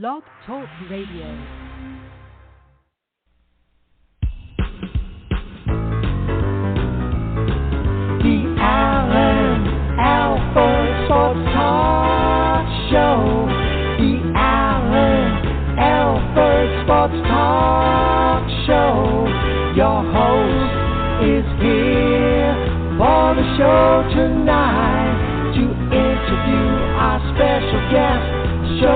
Blog Talk Radio. The Alan Alford Sports Talk Show. The Alan Alford Sports Talk Show. Your host is here for the show tonight to interview our special guest. Show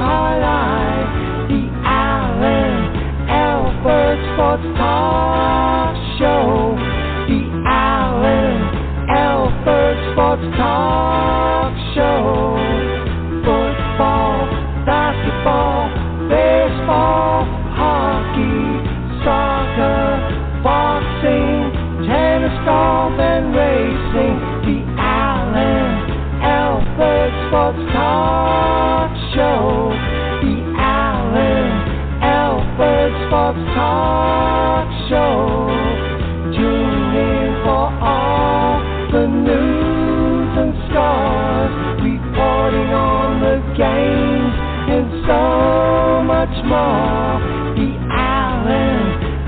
highlight. The Alan Alford Sports Talk Show. The Alan Alford Sports Talk Show. Football, basketball, baseball, hockey, soccer, boxing, tennis, golf, and racing. The Alan Alford Sports Talk Show. The Alan Alford Sports Talk Show. Tune in for all the news and scores, reporting on the games and so much more. The Alan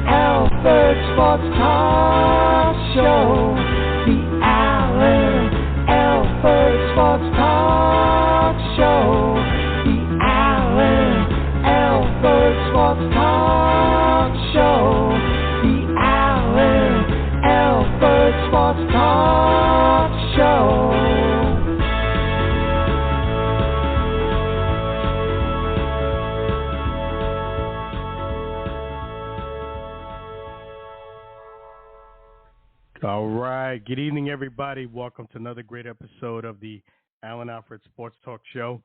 Alford Sports Talk Show. The Alan Alford Sports Talk Show. The Alan Alford Sports Talk Show. The Alan Alford Sports Talk Show. All right. Good evening, everybody. Welcome to another great episode of the Alan Alford Sports Talk Show.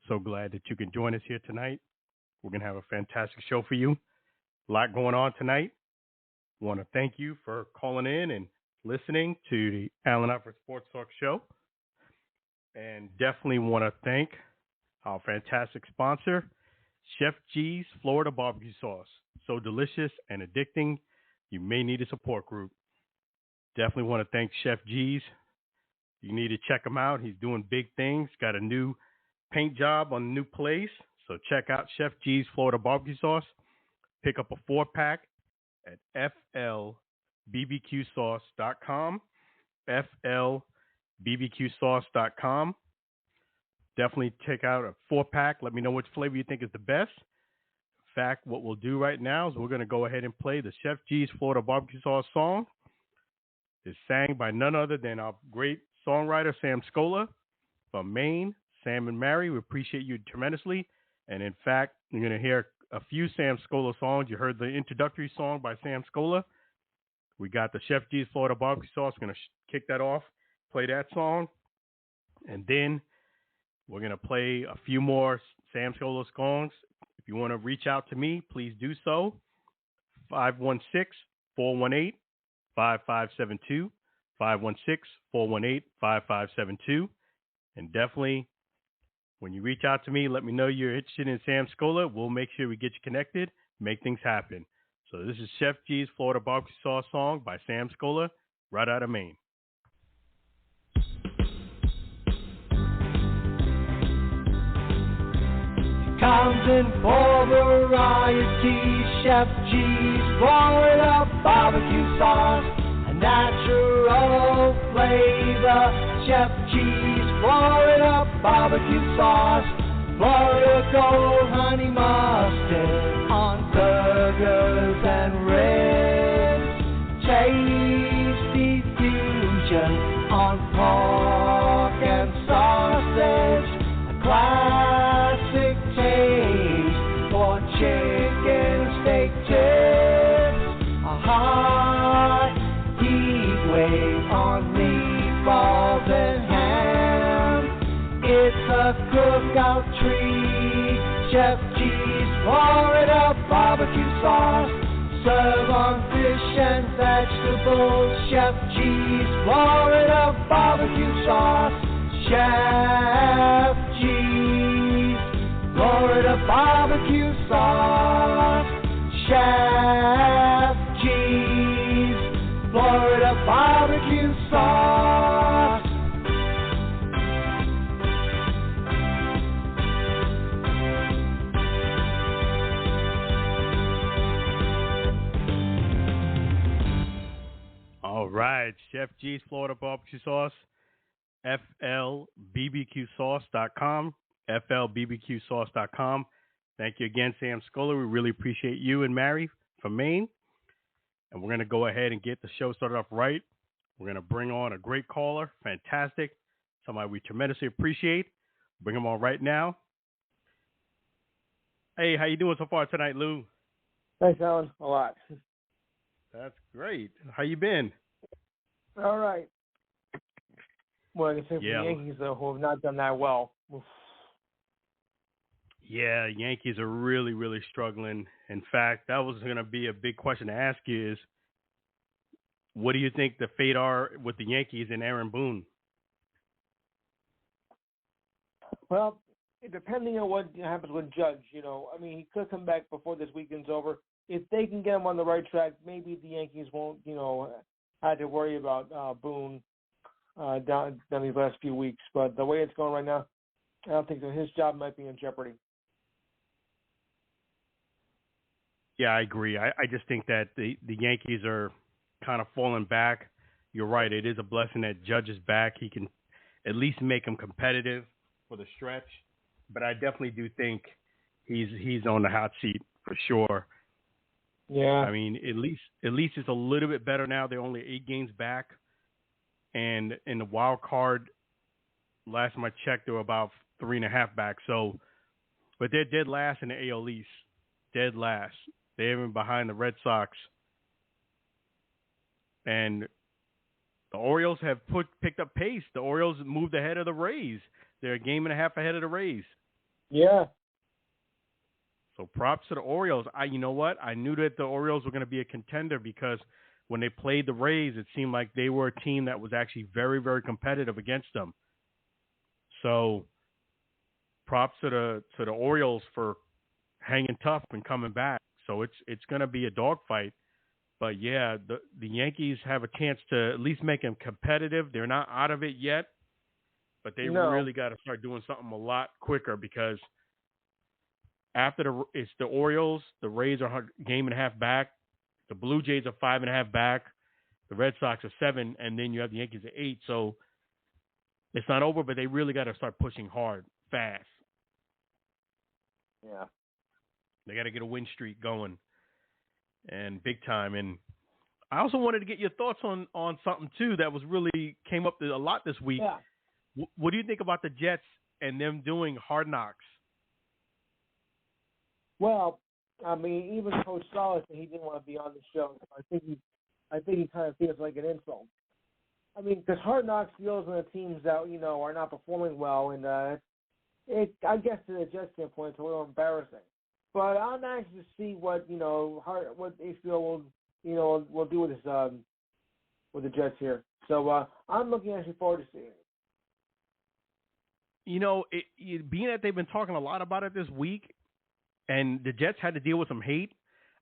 So glad that you can join us here tonight. We're going to have a fantastic show for you. A lot going on tonight. Want to thank you for calling in and listening to the Alan Alford Sports Talk Show. And definitely want to thank our fantastic sponsor, Chef G's Florida Barbecue Sauce. So delicious and addicting, you may need a support group. Definitely want to thank Chef G's. You need to check him out. He's doing big things. Got a new paint job on a new place. So check out Chef G's Florida Barbecue Sauce. Pick up a 4-pack at flbbqsauce.com. flbbqsauce.com. Definitely check out a 4-pack. Let me know which flavor you think is the best. In fact, what we'll do right now is we're going to go ahead and play the Chef G's Florida Barbecue Sauce song. It's sang by none other than our great songwriter, Sam Scola from Maine. Sam and Mary, we appreciate you tremendously. And in fact, you're going to hear a few Sam Scola songs. You heard the introductory song by Sam Scola. We got the Chef G's Florida Barbecue Sauce. We're going to kick that off, play that song. And then we're going to play a few more Sam Scola songs. If you want to reach out to me, please do so. 516-418. 5572, 516-418-5572. And definitely, when you reach out to me, let me know you're interested in Sam Scola. We'll make sure we get you connected, make things happen. So this is Chef G's Florida Barbecue Sauce song by Sam Scola, right out of Maine. Comes in for variety, Chef G's Florida Barbecue Sauce, a natural flavor. Chef G's Florida Barbecue Sauce, Florida Gold Honey Mustard on burgers and ribs, tasty fusion on pork and sausage, a classic taste for chicken steak tips, a hot heat wave on meatballs and ham. It's a cookout treat. Chef G's Florida Barbecue Sauce, serve on fish and vegetables. Chef G's Florida Barbecue Sauce, Chef G's Florida Barbecue Sauce, Chef G's Florida Barbecue Sauce. right. Chef G's Florida Barbecue Sauce, FLBBQSauce.com, FLBBQSauce.com. Thank you again, Sam Scola. We really appreciate you and Mary from Maine. And we're going to go ahead and get the show started off right. We're going to bring on a great caller, fantastic, somebody we tremendously appreciate. Bring him on right now. Hey, how you doing so far tonight, Lou? Thanks, Alan. A lot. That's great. How you been? All right. Well, I can say for the Yeah. Yankees, though, who have not done that well. Oof. Yeah, Yankees are really, really struggling. In fact, that was going to be a big question to ask you is, what do you think the fate are with the Yankees and Aaron Boone? Well, depending on what happens with Judge, I mean, he could come back before this weekend's over. If they can get him on the right track, maybe the Yankees won't, have to worry about Boone down these last few weeks. But the way it's going right now, I don't think that his job might be in jeopardy. Yeah, I agree. I just think that the Yankees are kind of falling back. You're right. It is a blessing that Judge is back. He can at least make them competitive for the stretch. But I definitely do think he's on the hot seat for sure. Yeah. I mean, at least it's a little bit better now. They're only 8 games back. And in the wild card, last time I checked, they were about 3.5 back. So, but they're dead last in the AL East. Dead last. They're even behind the Red Sox. And the Orioles have picked up pace. The Orioles moved ahead of the Rays. They're a game and a half ahead of the Rays. Yeah. So props to the Orioles. You know what? I knew that the Orioles were going to be a contender because when they played the Rays, it seemed like they were a team that was actually very, very competitive against them. So props to the Orioles for hanging tough and coming back. So it's going to be a dogfight. But, yeah, the Yankees have a chance to at least make them competitive. They're not out of it yet, but they really got to start doing something a lot quicker because after it's the Orioles, the Rays are a game and a half back, the Blue Jays are 5.5 back, the Red Sox are 7, and then you have the Yankees at 8. So it's not over, but they really got to start pushing hard, fast. Yeah. They got to get a win streak going. And big time. And I also wanted to get your thoughts on something, too, that was really came up a lot this week. Yeah. What do you think about the Jets and them doing Hard Knocks? Well, I mean, even Coach Salas, he didn't want to be on the show. I think he kind of feels like an insult. I mean, because Hard Knocks deals with the teams that, are not performing well. And I guess to the Jets standpoint, it's a little embarrassing. But I'm anxious to see what what HBO will do with this with the Jets here. So I'm looking actually forward to seeing it. Being that they've been talking a lot about it this week, and the Jets had to deal with some hate,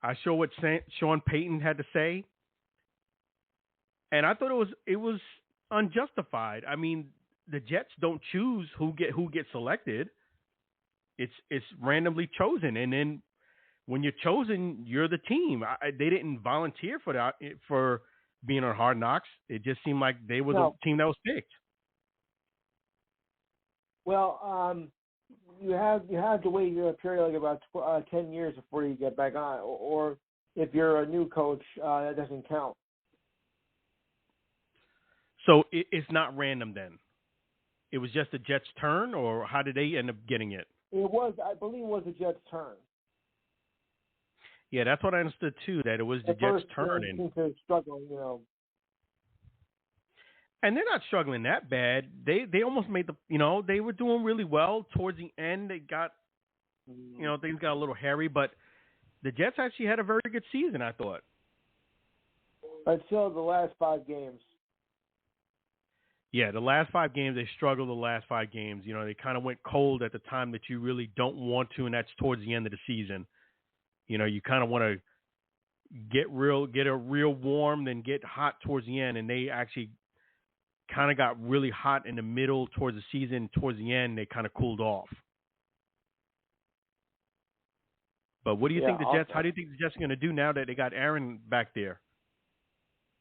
I saw what Sean Payton had to say, and I thought it was unjustified. I mean, the Jets don't choose who gets selected. It's randomly chosen, and then when you're chosen, you're the team. They didn't volunteer for being on Hard Knocks. It just seemed like they were the team that was picked. Well, you have to wait a period like about 10 years before you get back on, or if you're a new coach, that doesn't count. So it's not random then. It was just the Jets' turn, or how did they end up getting it? I believe it was the Jets' turn. Yeah, that's what I understood too. That it was the Jets' turn, and they're struggling, And they're not struggling that bad. They almost made they were doing really well towards the end. They got, things got a little hairy, but the Jets actually had a very good season, I thought. Until the last 5 games. Yeah, the last 5 games, they struggled the last 5 games. They kind of went cold at the time that you really don't want to, and that's towards the end of the season. You kind of want to get a real warm, then get hot towards the end, and they actually kind of got really hot in the middle towards the season. Towards the end, they kind of cooled off. But what do you think the Jets? How do you think the Jets are going to do now that they got Aaron back there?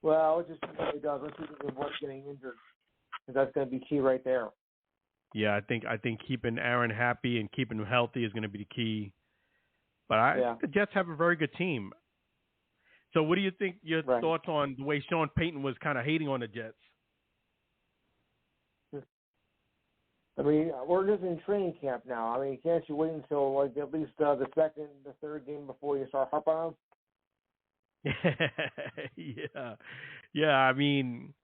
Well, it just really does. Let's see if we can avoid getting injured, because that's going to be key right there. Yeah, I think keeping Aaron happy and keeping him healthy is going to be the key. But I think the Jets have a very good team. So what do you think, your thoughts on the way Sean Payton was kind of hating on the Jets? I mean, we're just in training camp now. I mean, can't you wait until like at least the third game before you start harping on them? Yeah. I mean,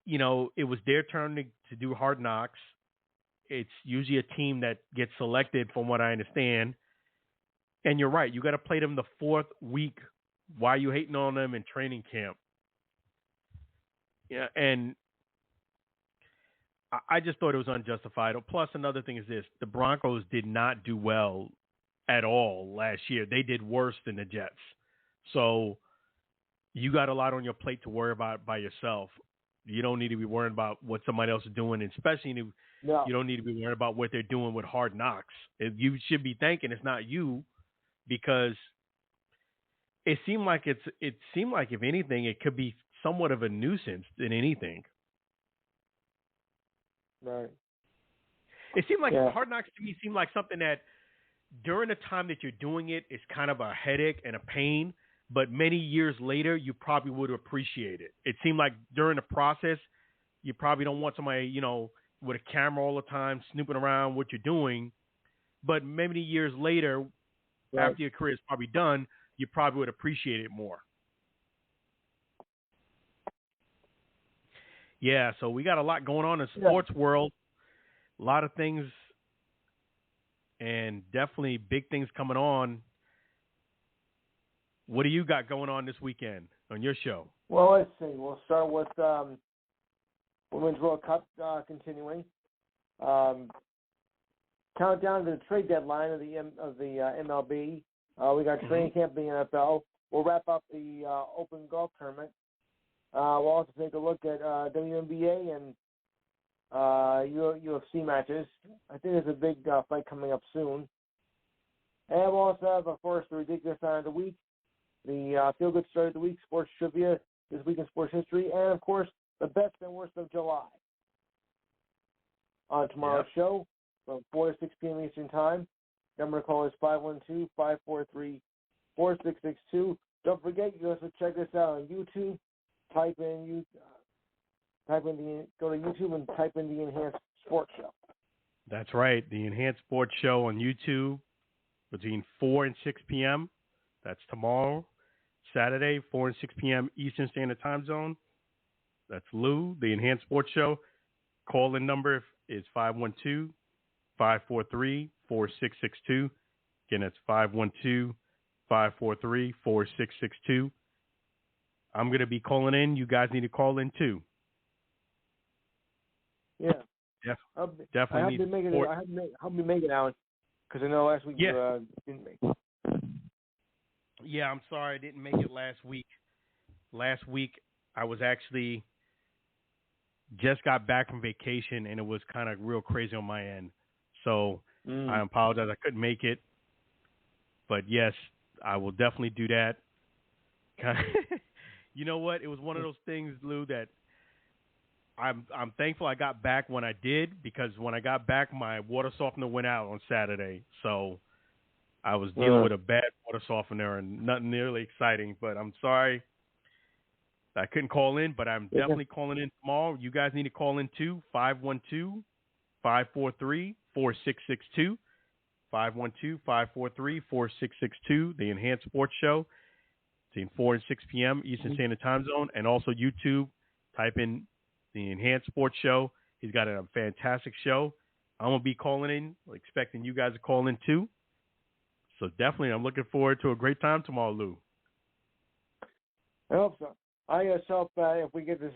you know, it was their turn to do Hard Knocks. It's usually a team that gets selected, from what I understand. And you're right. You got to play them the fourth week. Why are you hating on them in training camp? Yeah, and I just thought it was unjustified. Plus, another thing is this. The Broncos did not do well at all last year. They did worse than the Jets. So you got a lot on your plate to worry about by yourself. You don't need to be worrying about what somebody else is doing, and especially you don't need to be worried about what they're doing with Hard Knocks. You should be thinking it's not you, because it seemed like if anything, it could be somewhat of a nuisance than anything. Right. It seemed like Hard Knocks to me seemed like something that during the time that you're doing it is kind of a headache and a pain, but many years later you probably would appreciate it. It seemed like during the process you probably don't want somebody, you know, with a camera all the time snooping around what you're doing, but many years later, after your career is probably done, you probably would appreciate it more. Yeah, so we got a lot going on in the sports world, a lot of things, and definitely big things coming on. What do you got going on this weekend on your show? Well, let's see. We'll start with Women's World Cup continuing. Countdown to the trade deadline of the MLB. We got training camp in the NFL. We'll wrap up the Open Golf Tournament. We'll also take a look at WNBA and UFC matches. I think there's a big fight coming up soon. And we'll also have, of course, the ridiculous sign of the week, the feel-good story of the week, sports trivia, this week in sports history, and, of course, the best and worst of July. On tomorrow's show, from 4 to 6 p.m. Eastern Time. Number to call is 512-543-4662. Don't forget, you can also check us out on YouTube. Go to YouTube and type in the Enhanced Sports Show. That's right, the Enhanced Sports Show on YouTube between 4 and 6 p.m. That's tomorrow, Saturday, 4 and 6 p.m. Eastern Standard Time Zone. That's Lou, the Enhanced Sports Show. Call-in number is 512-543-4662. Again, that's 512-543-4662. I'm going to be calling in. You guys need to call in, too. Yeah. Definitely. I have been making it, Alan, because I know last week you didn't make it. Yeah, I'm sorry I didn't make it last week. Last week, I was actually just got back from vacation, and it was kind of real crazy on my end. So I apologize. I couldn't make it. But, yes, I will definitely do that. You know what? It was one of those things, Lou, that I'm thankful I got back when I did, because when I got back, my water softener went out on Saturday. So I was dealing with a bad water softener and nothing nearly exciting. But I'm sorry I couldn't call in, but I'm definitely calling in tomorrow. You guys need to call in too, 512-543-4662. 512-543-4662, the Enhanced Sports Show, between 4 and 6 p.m. Eastern Standard Time Zone, and also YouTube. Type in the Enhanced Sports Show. He's got a fantastic show. I'm going to be calling in, expecting you guys to call in too. So definitely, I'm looking forward to a great time tomorrow, Lou. I hope so. I just hope when we get this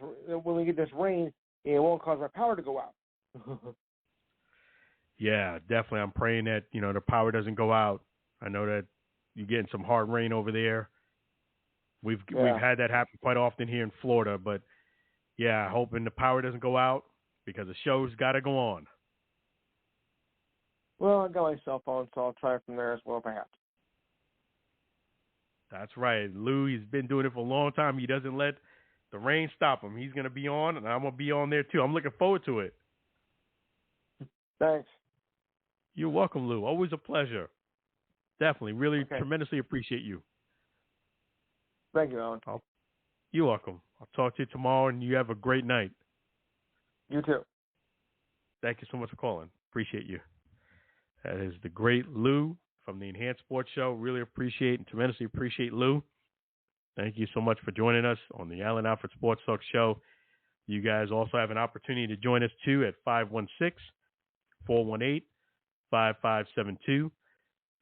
rain, it won't cause our power to go out. Yeah, definitely. I'm praying that, the power doesn't go out. I know that you're getting some hard rain over there. We've had that happen quite often here in Florida, but yeah, hoping the power doesn't go out, because the show's got to go on. Well, I got my cell phone, so I'll try it from there as well if I have to. That's right. Lou, he's been doing it for a long time. He doesn't let the rain stop him. He's going to be on, and I'm going to be on there too. I'm looking forward to it. Thanks. You're welcome, Lou. Always a pleasure. Definitely. Really tremendously appreciate you. Thank you, Alan. You're welcome. I'll talk to you tomorrow, and you have a great night. You too. Thank you so much for calling. Appreciate you. That is the great Lou from the Enhanced Sports Show. Really appreciate and tremendously appreciate Lou. Thank you so much for joining us on the Allen Alfred Sports Talk Show. You guys also have an opportunity to join us, too, at 516-418-5572,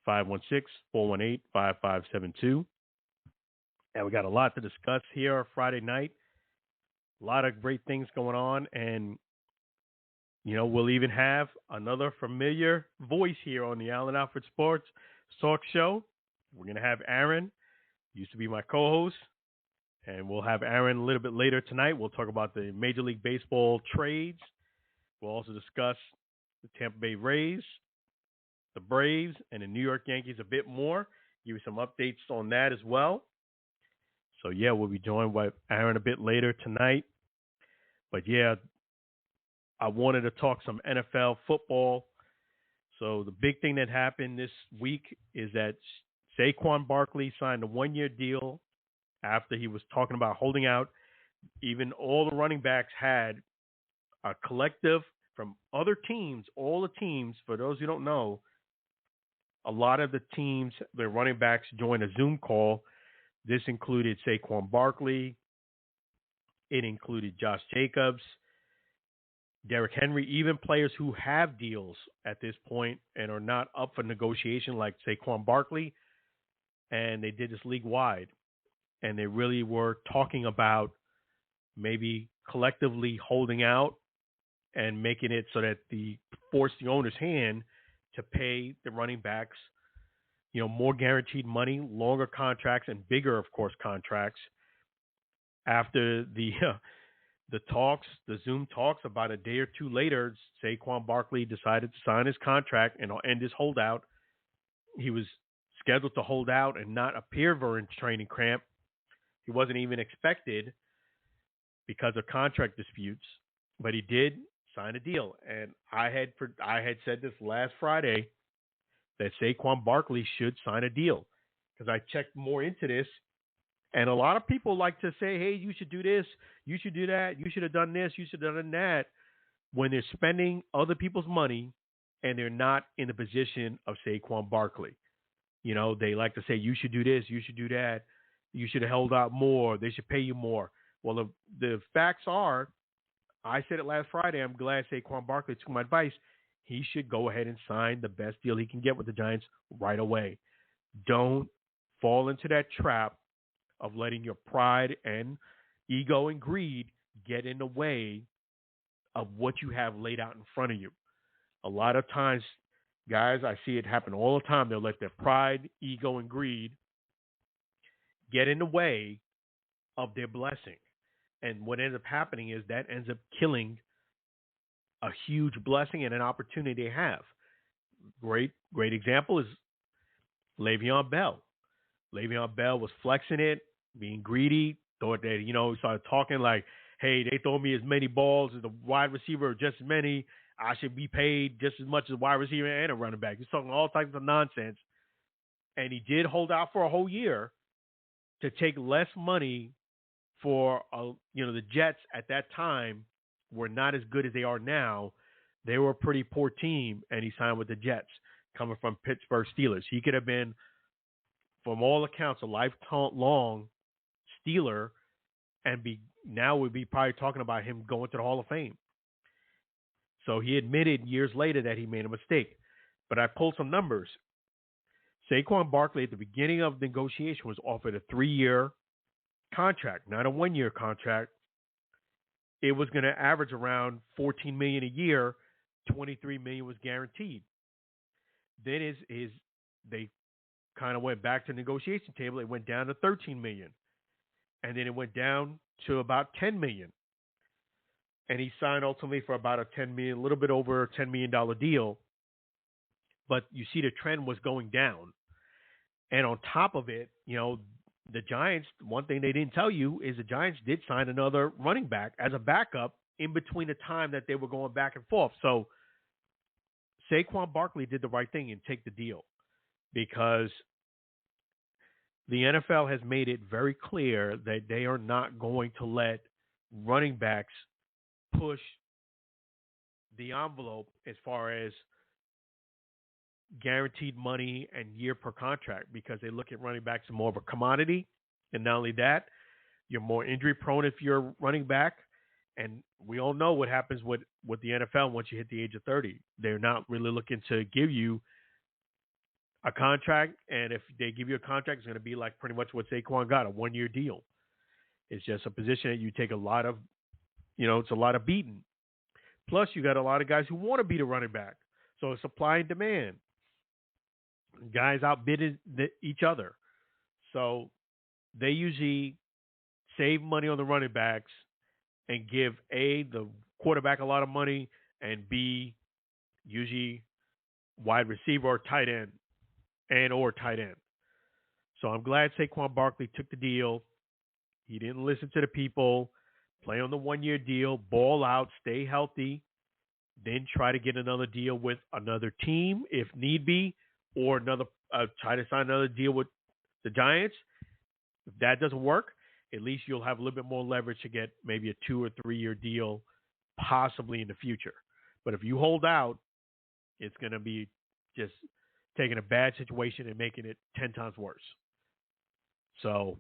516-418-5572. And we got a lot to discuss here Friday night. A lot of great things going on. And, you know, we'll even have another familiar voice here on the Allen Alfred Sports Talk Show. We're going to have Aaron, used to be my co-host. And we'll have Aaron a little bit later tonight. We'll talk about the Major League Baseball trades. We'll also discuss the Tampa Bay Rays, the Braves, and the New York Yankees a bit more. Give you some updates on that as well. So, yeah, we'll be joined by Aaron a bit later tonight. But, yeah, I wanted to talk some NFL football. So, the big thing that happened this week is that Saquon Barkley signed a one-year deal after he was talking about holding out. Even all the running backs had a collective from other teams, all the teams, for those who don't know, a lot of the teams, their running backs joined a Zoom call. This included Saquon Barkley. It included Josh Jacobs, Derrick Henry, even players who have deals at this point and are not up for negotiation like Saquon Barkley. And they did this league-wide. And they really were talking about maybe collectively holding out and making it so that force the owner's hand to pay the running backs, you know, more guaranteed money, longer contracts, and bigger, of course, contracts. After the talks, the Zoom talks, about a day or two later, Saquon Barkley decided to sign his contract and end his holdout. He was scheduled to hold out and not appear during training camp. He wasn't even expected because of contract disputes, but he did sign a deal. And I had said this last Friday that Saquon Barkley should sign a deal because I checked more into this. And a lot of people like to say, hey, you should do this, you should do that, you should have done this, you should have done that, when they're spending other people's money and they're not in the position of Saquon Barkley. You know, they like to say, you should do this, you should do that, you should have held out more, they should pay you more. Well, the facts are, I said it last Friday, I'm glad Saquon Barkley took my advice. He should go ahead and sign the best deal he can get with the Giants right away. Don't fall into that trap of letting your pride and ego and greed get in the way of what you have laid out in front of you. A lot of times, guys, I see it happen all the time. They'll let their pride, ego, and greed get in the way of their blessing. And what ends up happening is that ends up killing a huge blessing and an opportunity they have. Great example is Le'Veon Bell. Le'Veon Bell was flexing it, being greedy, thought that, he started talking like, hey, they throw me as many balls as the wide receiver, just as many. I should be paid just as much as a wide receiver and a running back. He's talking all types of nonsense. And he did hold out for a whole year to take less money for, the Jets at that time were not as good as they are now. They were a pretty poor team, and he signed with the Jets, coming from Pittsburgh Steelers. He could have been, from all accounts, a lifelong Steeler, and now we'd be probably talking about him going to the Hall of Fame. So he admitted years later that he made a mistake. But I pulled some numbers. Saquon Barkley at the beginning of the negotiation was offered a 3-year contract, not a 1-year contract. It was going to average around $14 million a year. $23 million was guaranteed. Then they kind of went back to the negotiation table. It went down to $13 million. And then it went down to about $10 million. And he signed ultimately for about a little bit over a $10 million deal. But you see the trend was going down. And on top of it, the Giants, one thing they didn't tell you is the Giants did sign another running back as a backup in between the time that they were going back and forth. So Saquon Barkley did the right thing and take the deal, because the NFL has made it very clear that they are not going to let running backs push the envelope as far as guaranteed money and year per contract, because they look at running backs as more of a commodity. And not only that, you're more injury prone if you're running back. And we all know what happens with the NFL once you hit the age of 30. They're not really looking to give you a contract. And if they give you a contract, it's going to be like pretty much what Saquon got, a 1-year deal. It's just a position that you take a lot of, it's a lot of beating. Plus, you got a lot of guys who want to be the running back. So it's supply and demand. Guys outbidded each other. So they usually save money on the running backs and give A, the quarterback a lot of money, and B, usually wide receiver or tight end or tight end. So I'm glad Saquon Barkley took the deal. He didn't listen to the people, play on the 1-year deal, ball out, stay healthy, then try to get another deal with another team if need be, or try to sign another deal with the Giants. If that doesn't work, at least you'll have a little bit more leverage to get maybe a 2 or 3-year deal possibly in the future. But if you hold out, it's going to be just taking a bad situation and making it 10 times worse. So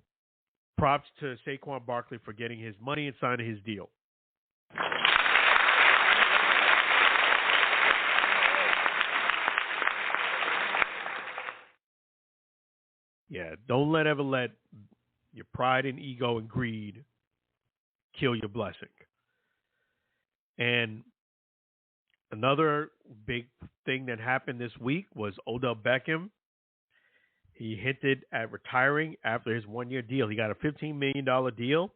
props to Saquon Barkley for getting his money and signing his deal. Yeah, don't ever let your pride and ego and greed kill your blessing. And another big thing that happened this week was Odell Beckham. He hinted at retiring after his 1-year deal. He got a $15 million deal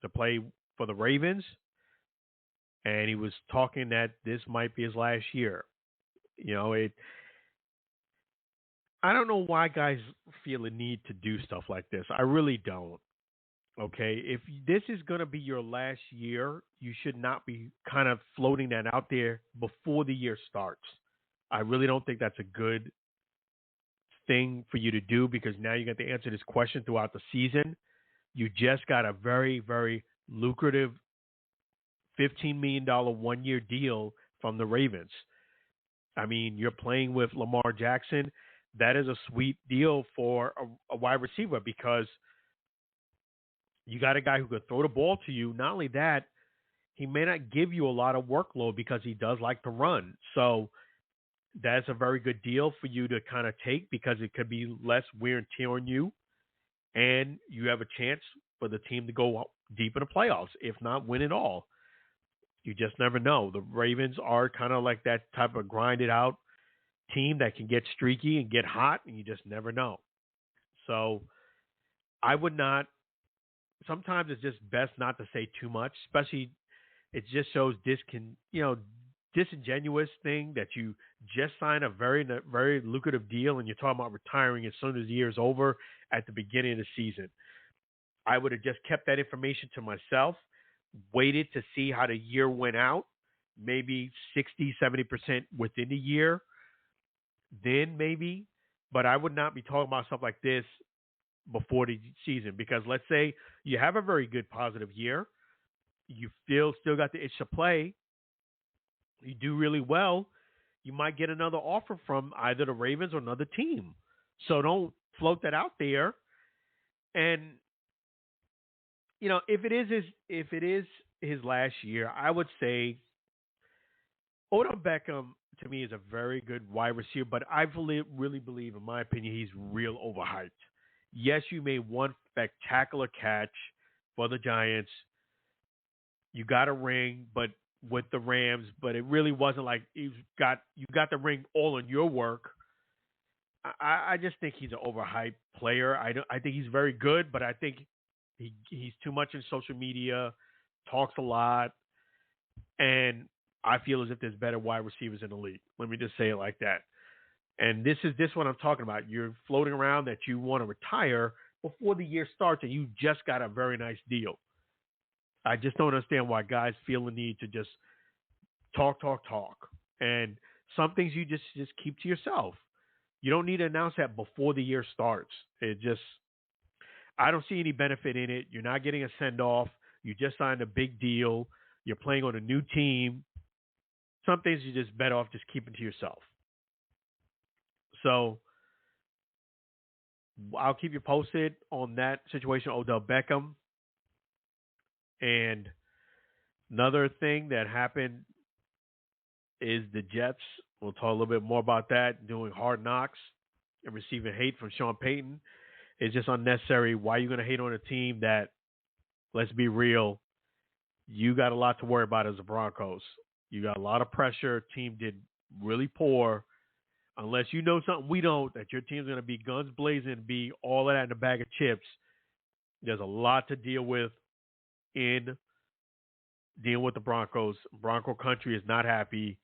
to play for the Ravens, and he was talking that this might be his last year. I don't know why guys feel a need to do stuff like this. I really don't. Okay, if this is going to be your last year, you should not be kind of floating that out there before the year starts. I really don't think that's a good thing for you to do, because now you got to answer this question throughout the season. You just got a very, very lucrative $15 million 1-year deal from the Ravens. I mean, you're playing with Lamar Jackson. That is a sweet deal for a wide receiver, because you got a guy who could throw the ball to you. Not only that, he may not give you a lot of workload because he does like to run. So that's a very good deal for you to kind of take, because it could be less wear and tear on you. And you have a chance for the team to go deep in the playoffs, if not win it all. You just never know. The Ravens are kind of like that type of grinded out team that can get streaky and get hot, and you just never know. So I would not. Sometimes it's just best not to say too much, especially it just shows disingenuous thing that you just signed a very, very lucrative deal and you're talking about retiring as soon as the year is over at the beginning of the season. I would have just kept that information to myself, waited to see how the year went out, maybe 60, 70% within the year, then maybe. But I would not be talking about stuff like this before the season, because let's say you have a very good positive year, you still got the itch to play, you do really well, you might get another offer from either the Ravens or another team. So don't float that out there. And if it is his last year, I would say Odell Beckham to me is a very good wide receiver, but I really believe, in my opinion, he's real overhyped. Yes, you made one spectacular catch for the Giants. You got a ring, but with the Rams, but it really wasn't like you got the ring all on your work. I just think he's an overhyped player. I think he's very good, but I think he's too much in social media, talks a lot, and I feel as if there's better wide receivers in the league. Let me just say it like that. And this is what I'm talking about. You're floating around that you want to retire. before the year starts and you just got a very nice deal. I just don't understand why guys feel the need to just talk. And some things you just keep to yourself. You don't need to announce that before the year starts. I don't see any benefit in it. You're not getting a send-off. You just signed a big deal. You're playing on a new team. Some things you just better off just keeping to yourself. So I'll keep you posted on that situation, Odell Beckham. And another thing that happened is the Jets. We'll talk a little bit more about that, doing hard knocks and receiving hate from Sean Payton. It's just unnecessary. Why are you going to hate on a team that, let's be real, you got a lot to worry about as the Broncos. You got a lot of pressure. Team did really poor. Unless you know something we don't, that your team's going to be guns blazing, be all of that in a bag of chips, there's a lot to deal with in dealing with the Broncos. Bronco country is not happy.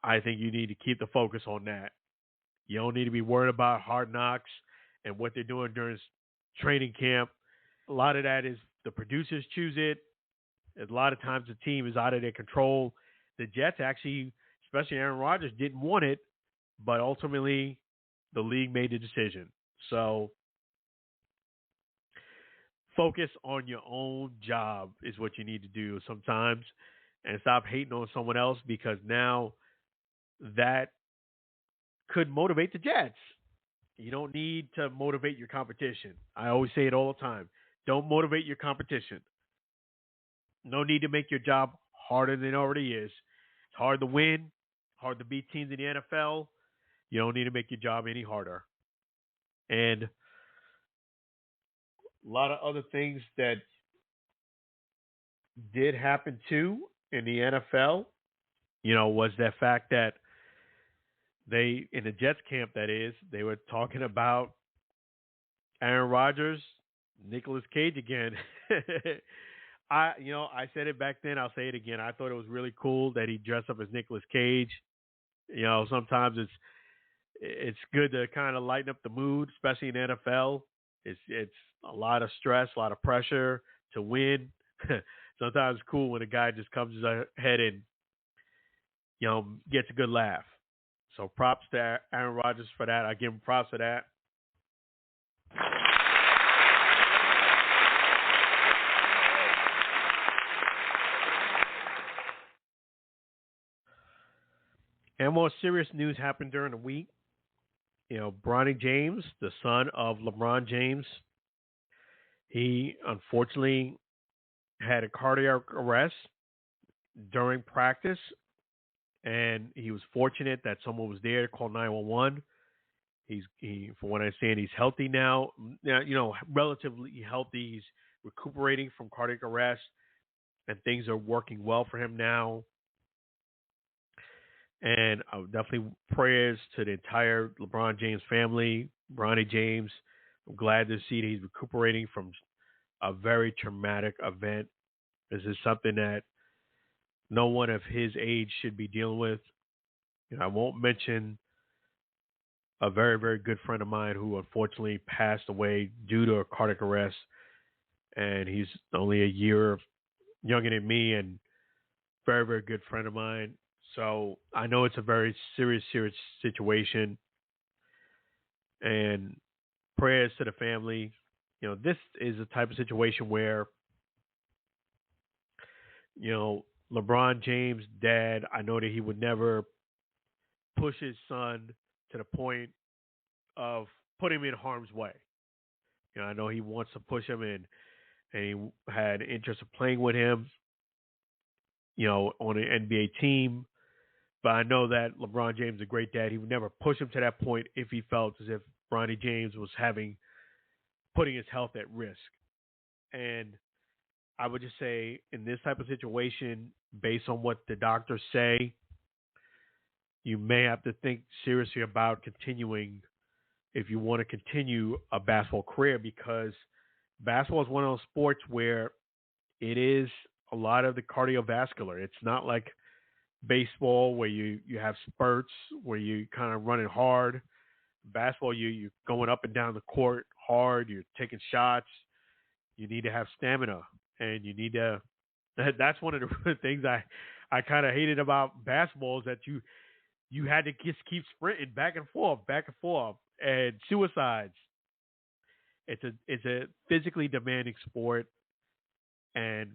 I think you need to keep the focus on that. You don't need to be worried about hard knocks and what they're doing during training camp. A lot of that is the producers choose it. A lot of times the team is out of their control. The Jets actually, especially Aaron Rodgers, didn't want it, but ultimately the league made the decision. So focus on your own job is what you need to do sometimes, and stop hating on someone else, because now that could motivate the Jets. You don't need to motivate your competition. I always say it all the time. Don't motivate your competition. No need to make your job harder than it already is. It's hard to win, hard to beat teams in the NFL. You don't need to make your job any harder. And a lot of other things that did happen too in the NFL, was that fact that they, in the Jets camp, that is, they were talking about Aaron Rodgers, Nicolas Cage again. I said it back then. I'll say it again. I thought it was really cool that he dressed up as Nicolas Cage. Sometimes it's good to kind of lighten up the mood, especially in the NFL. It's a lot of stress, a lot of pressure to win. Sometimes it's cool when a guy just comes ahead and gets a good laugh. So props to Aaron Rodgers for that. I give him props for that. And more serious news happened during the week. Bronny James, the son of LeBron James, he unfortunately had a cardiac arrest during practice, and he was fortunate that someone was there to call 911. From what I understand, he's healthy now. Relatively healthy. He's recuperating from cardiac arrest, and things are working well for him now. And definitely prayers to the entire LeBron James family, Bronny James. I'm glad to see that he's recuperating from a very traumatic event. This is something that no one of his age should be dealing with. I won't mention a very, very good friend of mine who unfortunately passed away due to a cardiac arrest. And he's only a year younger than me and very, very good friend of mine. So I know it's a very serious situation, and prayers to the family. This is a type of situation where, LeBron James' dad, I know that he would never push his son to the point of putting him in harm's way. I know he wants to push him in, and he had interest of playing with him, on an NBA team. But I know that LeBron James is a great dad. He would never push him to that point if he felt as if Bronny James was putting his health at risk. And I would just say, in this type of situation, based on what the doctors say, you may have to think seriously about continuing if you want to continue a basketball career, because basketball is one of those sports where it is a lot of the cardiovascular. It's not like baseball where you have spurts where you kind of running hard. Basketball, you're going up and down the court hard. You're taking shots. You need to have stamina, and you need to. That's one of the things I kind of hated about basketball is that you had to just keep sprinting back and forth, and suicides. It's a physically demanding sport, and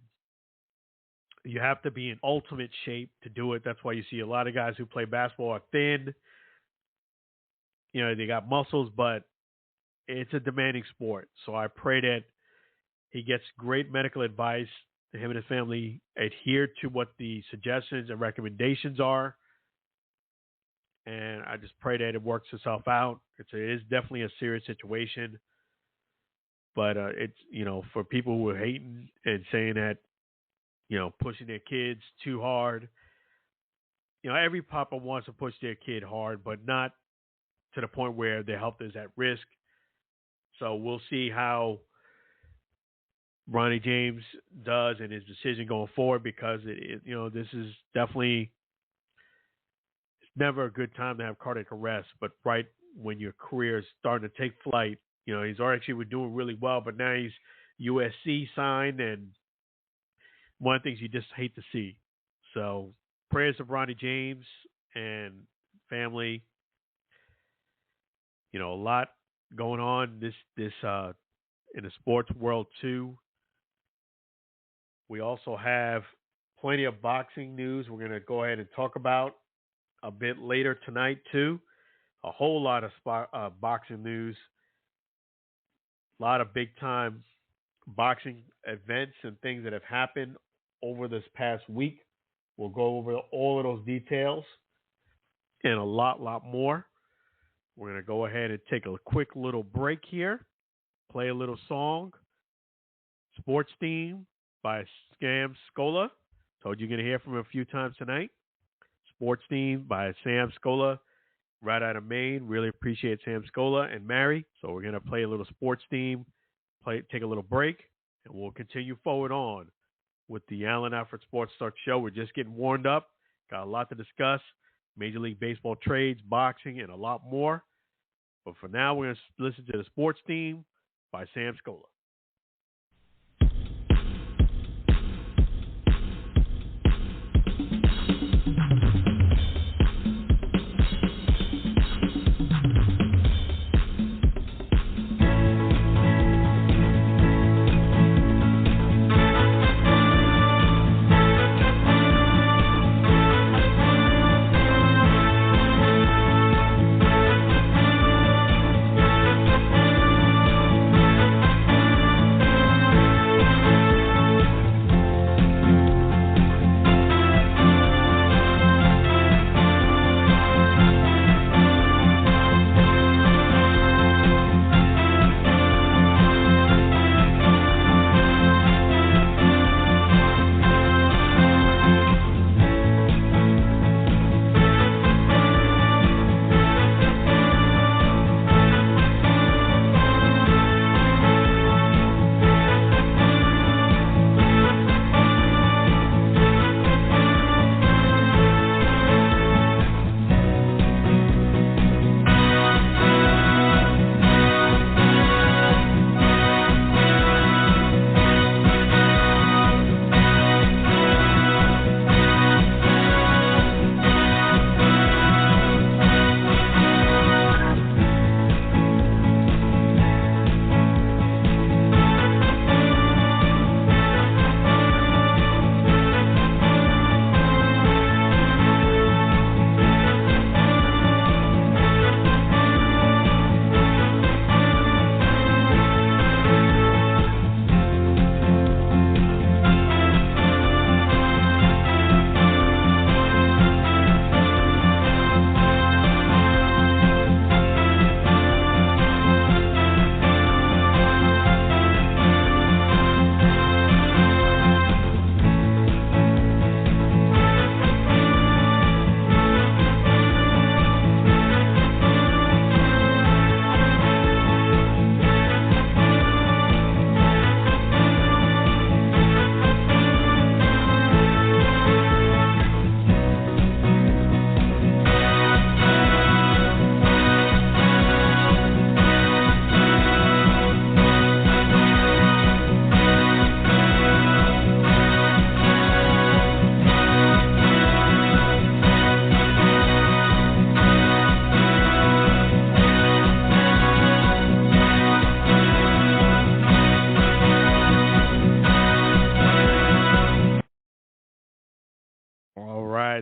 you have to be in ultimate shape to do it. That's why you see a lot of guys who play basketball are thin. You know, they got muscles, but it's a demanding sport. So I pray that he gets great medical advice. Him and his family adhere to what the suggestions and recommendations are. And I just pray that it works itself out. It is definitely a serious situation. But it's, you know, for people who are hating and saying that, you know, pushing their kids too hard. You know, every papa wants to push their kid hard, but not to the point where their health is at risk. So we'll see how Bronny James does and his decision going forward, because you know, this is definitely, it's never a good time to have cardiac arrest, but right when your career is starting to take flight, you know, he's already actually doing really well, but now he's USC signed, and one of the things you just hate to see. So prayers to Bronny James and family. You know, a lot going on this in the sports world too. We also have plenty of boxing news we're going to go ahead and talk about a bit later tonight too. A whole lot of boxing news. A lot of big-time boxing events and things that have happened over this past week. We'll go over all of those details and a lot more. We're going to go ahead and take a quick little break here, play a little song, Sports Theme by Sam Scola. Told you you're going to hear from him a few times tonight. Sports Theme by Sam Scola, right out of Maine. Really appreciate Sam Scola and Mary. So we're going to play a little sports theme, take a little break, and we'll continue forward on with the Allen Alfred Sports Talk Show. We're just getting warmed up. Got a lot to discuss. Major League Baseball trades, boxing, and a lot more. But for now, we're going to listen to the sports theme by Sam Scola.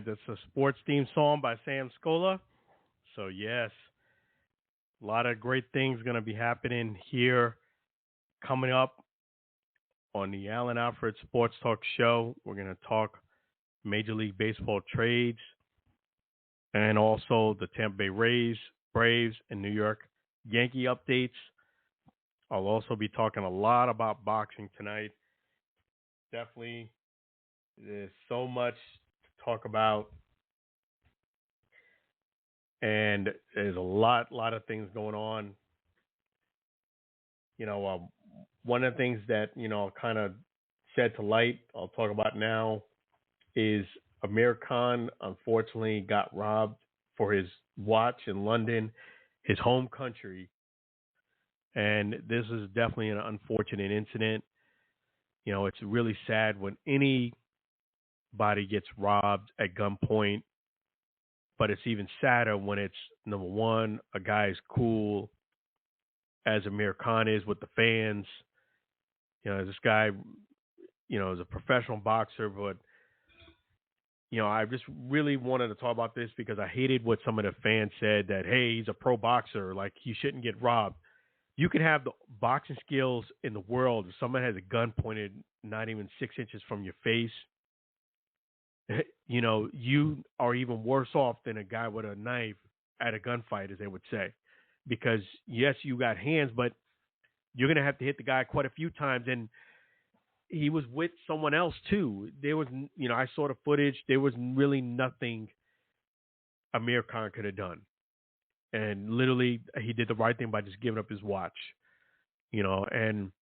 That's a sports theme song by Sam Scola. So, yes, a lot of great things going to be happening here coming up on the Alan Alfred Sports Talk Show. We're going to talk Major League Baseball trades and also the Tampa Bay Rays, Braves, and New York Yankee updates. I'll also be talking a lot about boxing tonight. Definitely, there's so much to talk about. And there's a lot of things going on. One of the things that, kind of shed to light, I'll talk about now, is Amir Khan unfortunately got robbed for his watch in London, his home country. And this is definitely an unfortunate incident. It's really sad when anybody gets robbed at gunpoint, but it's even sadder when it's, number one, a guy as cool as Amir Khan is with the fans. This guy, is a professional boxer, but, I just really wanted to talk about this because I hated what some of the fans said that, hey, he's a pro boxer, like he shouldn't get robbed. You can have the boxing skills in the world. If someone has a gun pointed not even 6 inches from your face, you are even worse off than a guy with a knife at a gunfight, as they would say. Because, yes, you got hands, but you're going to have to hit the guy quite a few times. And he was with someone else, too. There was, I saw the footage. There was really nothing Amir Khan could have done. And literally, he did the right thing by just giving up his watch, and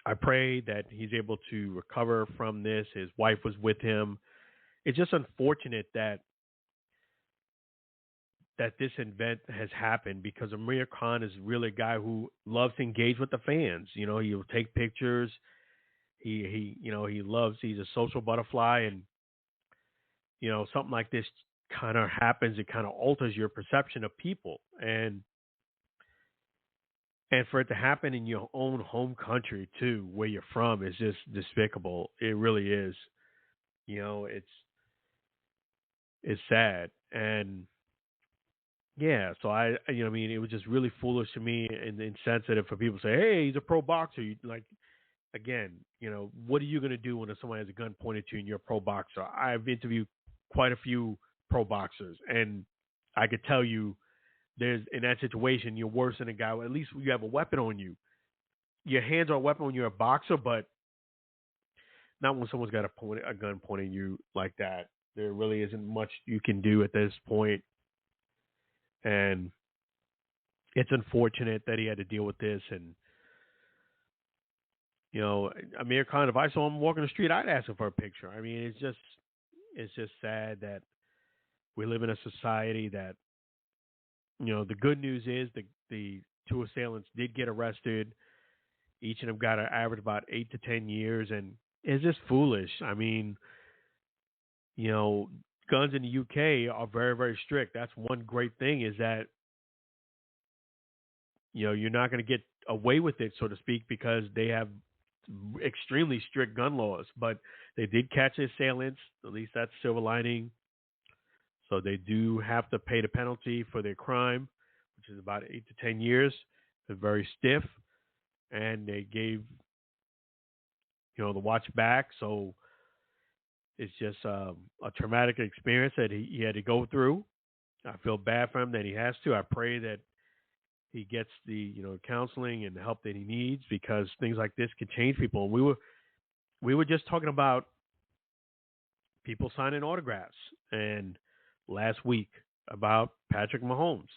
I pray that he's able to recover from this. His wife was with him. It's just unfortunate that this event has happened because Amir Khan is really a guy who loves to engage with the fans. He'll take pictures. He's a social butterfly, and, something like this kind of happens, it kind of alters your perception of people, and for it to happen in your own home country too, where you're from, is just despicable. It really is. It's sad, and yeah. So it was just really foolish to me and insensitive for people to say, hey, he's a pro boxer. Again, what are you going to do when someone has a gun pointed to you and you're a pro boxer? I've interviewed quite a few pro boxers, and I could tell you in that situation, you're worse than a guy. At least you have a weapon on you. Your hands are a weapon when you're a boxer, but not when someone's got a gun pointing you like that. There really isn't much you can do at this point. And it's unfortunate that he had to deal with this. And, Amir Khan, if I saw him walking the street, I'd ask him for a picture. I mean, it's just sad that we live in a society that, the good news is the two assailants did get arrested. Each of them got an average about 8 to 10 years, and it's just foolish. I mean, guns in the UK are very, very strict. That's one great thing, is that, you're not going to get away with it, so to speak, because they have extremely strict gun laws. But they did catch the assailants. At least that's silver lining. So they do have to pay the penalty for their crime, which is about 8 to 10 years. They're very stiff, and they gave, the watch back. So it's just a traumatic experience that he had to go through. I feel bad for him that he has to. I pray that he gets the counseling and the help that he needs, because things like this can change people. And we were just talking about people signing autographs, and last week about Patrick Mahomes.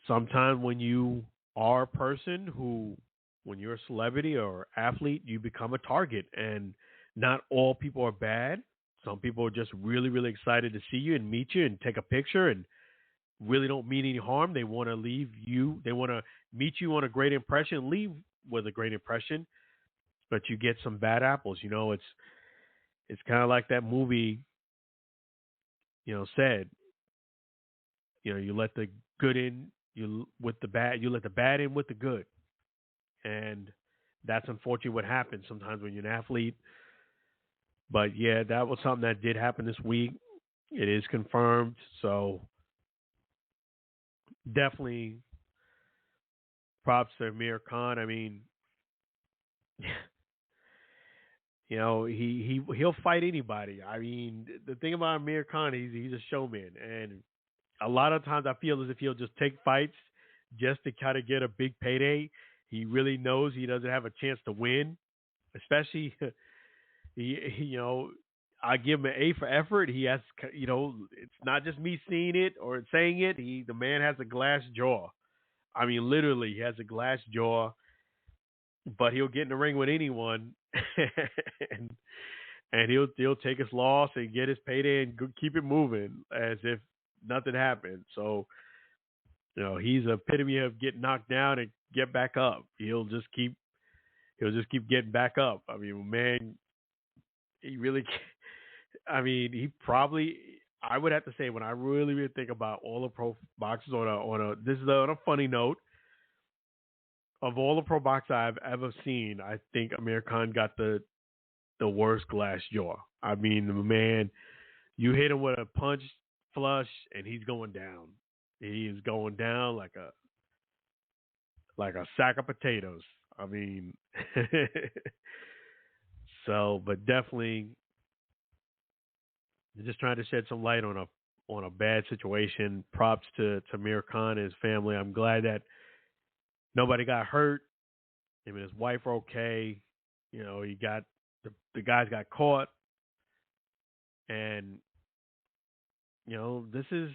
Sometimes when you are a person who, when you're a celebrity or athlete, you become a target, and not all people are bad. Some people are just really, really excited to see you and meet you and take a picture, and really don't mean any harm. They want to meet you on a great impression, leave with a great impression, but you get some bad apples. It's kind of like that movie, said, you let the good in, you let the bad in with the good. And that's unfortunately what happens sometimes when you're an athlete. But yeah, that was something that did happen this week. It is confirmed, so definitely props to Amir Khan. I mean, you know, he'll fight anybody. I mean, the thing about Amir Khan, he's a showman, and a lot of times I feel as if he'll just take fights just to kind of get a big payday. He really knows he doesn't have a chance to win, especially you know, I give him an A for effort. He has, you know, it's not just me seeing it or saying it. The man has a glass jaw. I mean, literally, he has a glass jaw, but he'll get in the ring with anyone, and he'll take his loss and get his payday and keep it moving as if nothing happened. So, you know, he's an epitome of get knocked down and get back up. He'll just keep getting back up. I mean, man, he really. I mean, he probably. I would have to say, when I really think about all the pro boxers this is on a funny note, of all the pro boxers I've ever seen, I think Amir Khan got the worst glass jaw. I mean, the man, you hit him with a punch flush and he's going down. He is going down like a sack of potatoes. I mean, so, but definitely, just trying to shed some light on a bad situation. Props to Amir Khan and his family. I'm glad that nobody got hurt. Him and his wife are okay. You know, he got the guys got caught, and you know, this is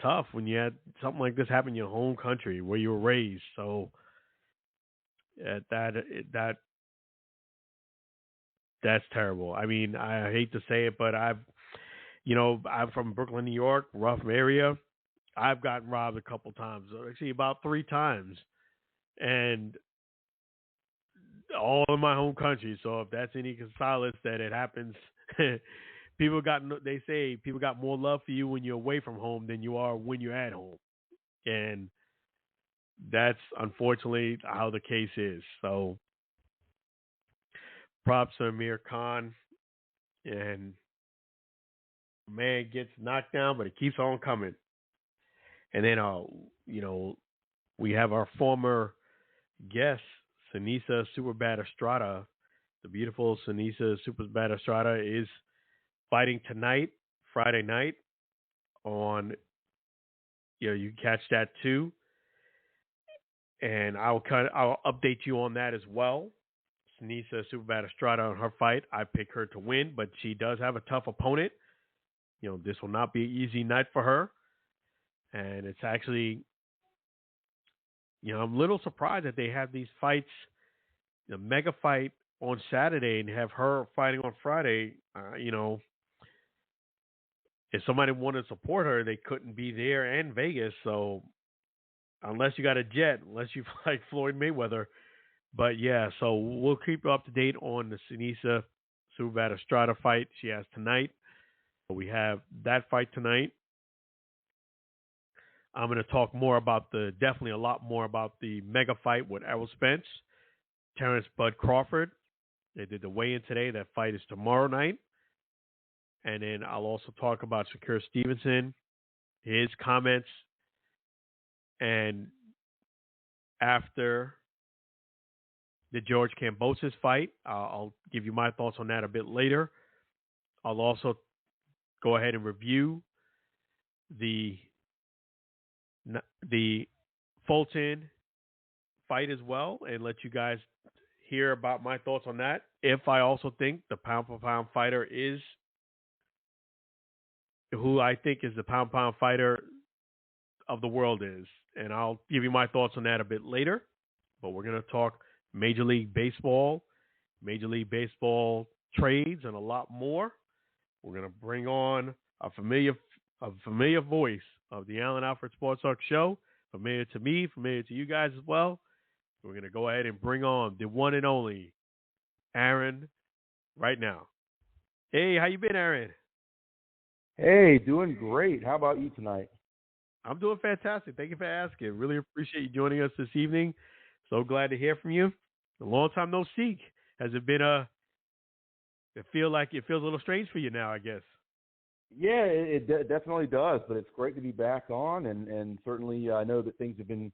tough when you had something like this happen in your home country where you were raised. So that's terrible. I mean, I hate to say it, but I'm from Brooklyn, New York, rough area. I've gotten robbed a couple times, actually about 3 times, and all in my home country. So if that's any solace that it happens, they say people got more love for you when you're away from home than you are when you're at home. And that's unfortunately how the case is. So props to Amir Khan, and man gets knocked down, but it keeps on coming. And then, we have our former guest, Seniesa Superbad Estrada. The beautiful Seniesa Superbad Estrada is fighting tonight, Friday night, on, you can catch that too. And I'll update you on that as well. Seniesa Superbad Estrada on her fight. I pick her to win, but she does have a tough opponent. This will not be an easy night for her. And it's actually, I'm a little surprised that they have these fights, the mega fight on Saturday and have her fighting on Friday. If somebody wanted to support her, they couldn't be there and Vegas. So unless you got a jet, unless you like Floyd Mayweather. But yeah, so we'll keep you up to date on the Seniesa Superbad Estrada fight she has tonight. We have that fight tonight. I'm going to talk more about definitely a lot more about the mega fight with Errol Spence, Terrance Bud Crawford. They did the weigh-in today. That fight is tomorrow night. And then I'll also talk about Shakur Stevenson, his comments. And after the George Kambosos fight, I'll give you my thoughts on that a bit later. I'll also go ahead and review the Fulton fight as well and let you guys hear about my thoughts on that. If I also think the pound-for-pound fighter is who I think is the pound-for-pound fighter of the world is. And I'll give you my thoughts on that a bit later. But we're going to talk Major League Baseball trades, and a lot more. We're going to bring on a familiar voice of the Allen Alfred Sports Talk Show, familiar to me, familiar to you guys as well. We're going to go ahead and bring on the one and only Aaron right now. Hey, how you been, Aaron? Hey, doing great. How about you tonight? I'm doing fantastic. Thank you for asking. Really appreciate you joining us this evening. So glad to hear from you. A long time no see. Has it been it feels a little strange for you now, I guess. Yeah, it definitely does, but it's great to be back on, and certainly I know that things have been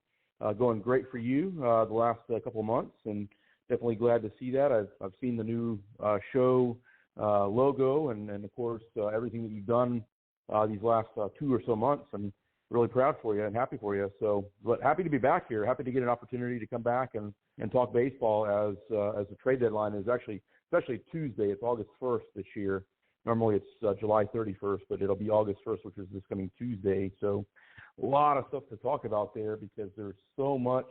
going great for you the last couple of months, and definitely glad to see that. I've seen the new show logo, and of course everything that you've done these last 2 or so months. I'm really proud for you and happy for you. So, but happy to be back here. Happy to get an opportunity to come back and talk baseball as the trade deadline is especially Tuesday. It's August 1st this year. Normally it's July 31st, but it'll be August 1st, which is this coming Tuesday. So a lot of stuff to talk about there because there's so much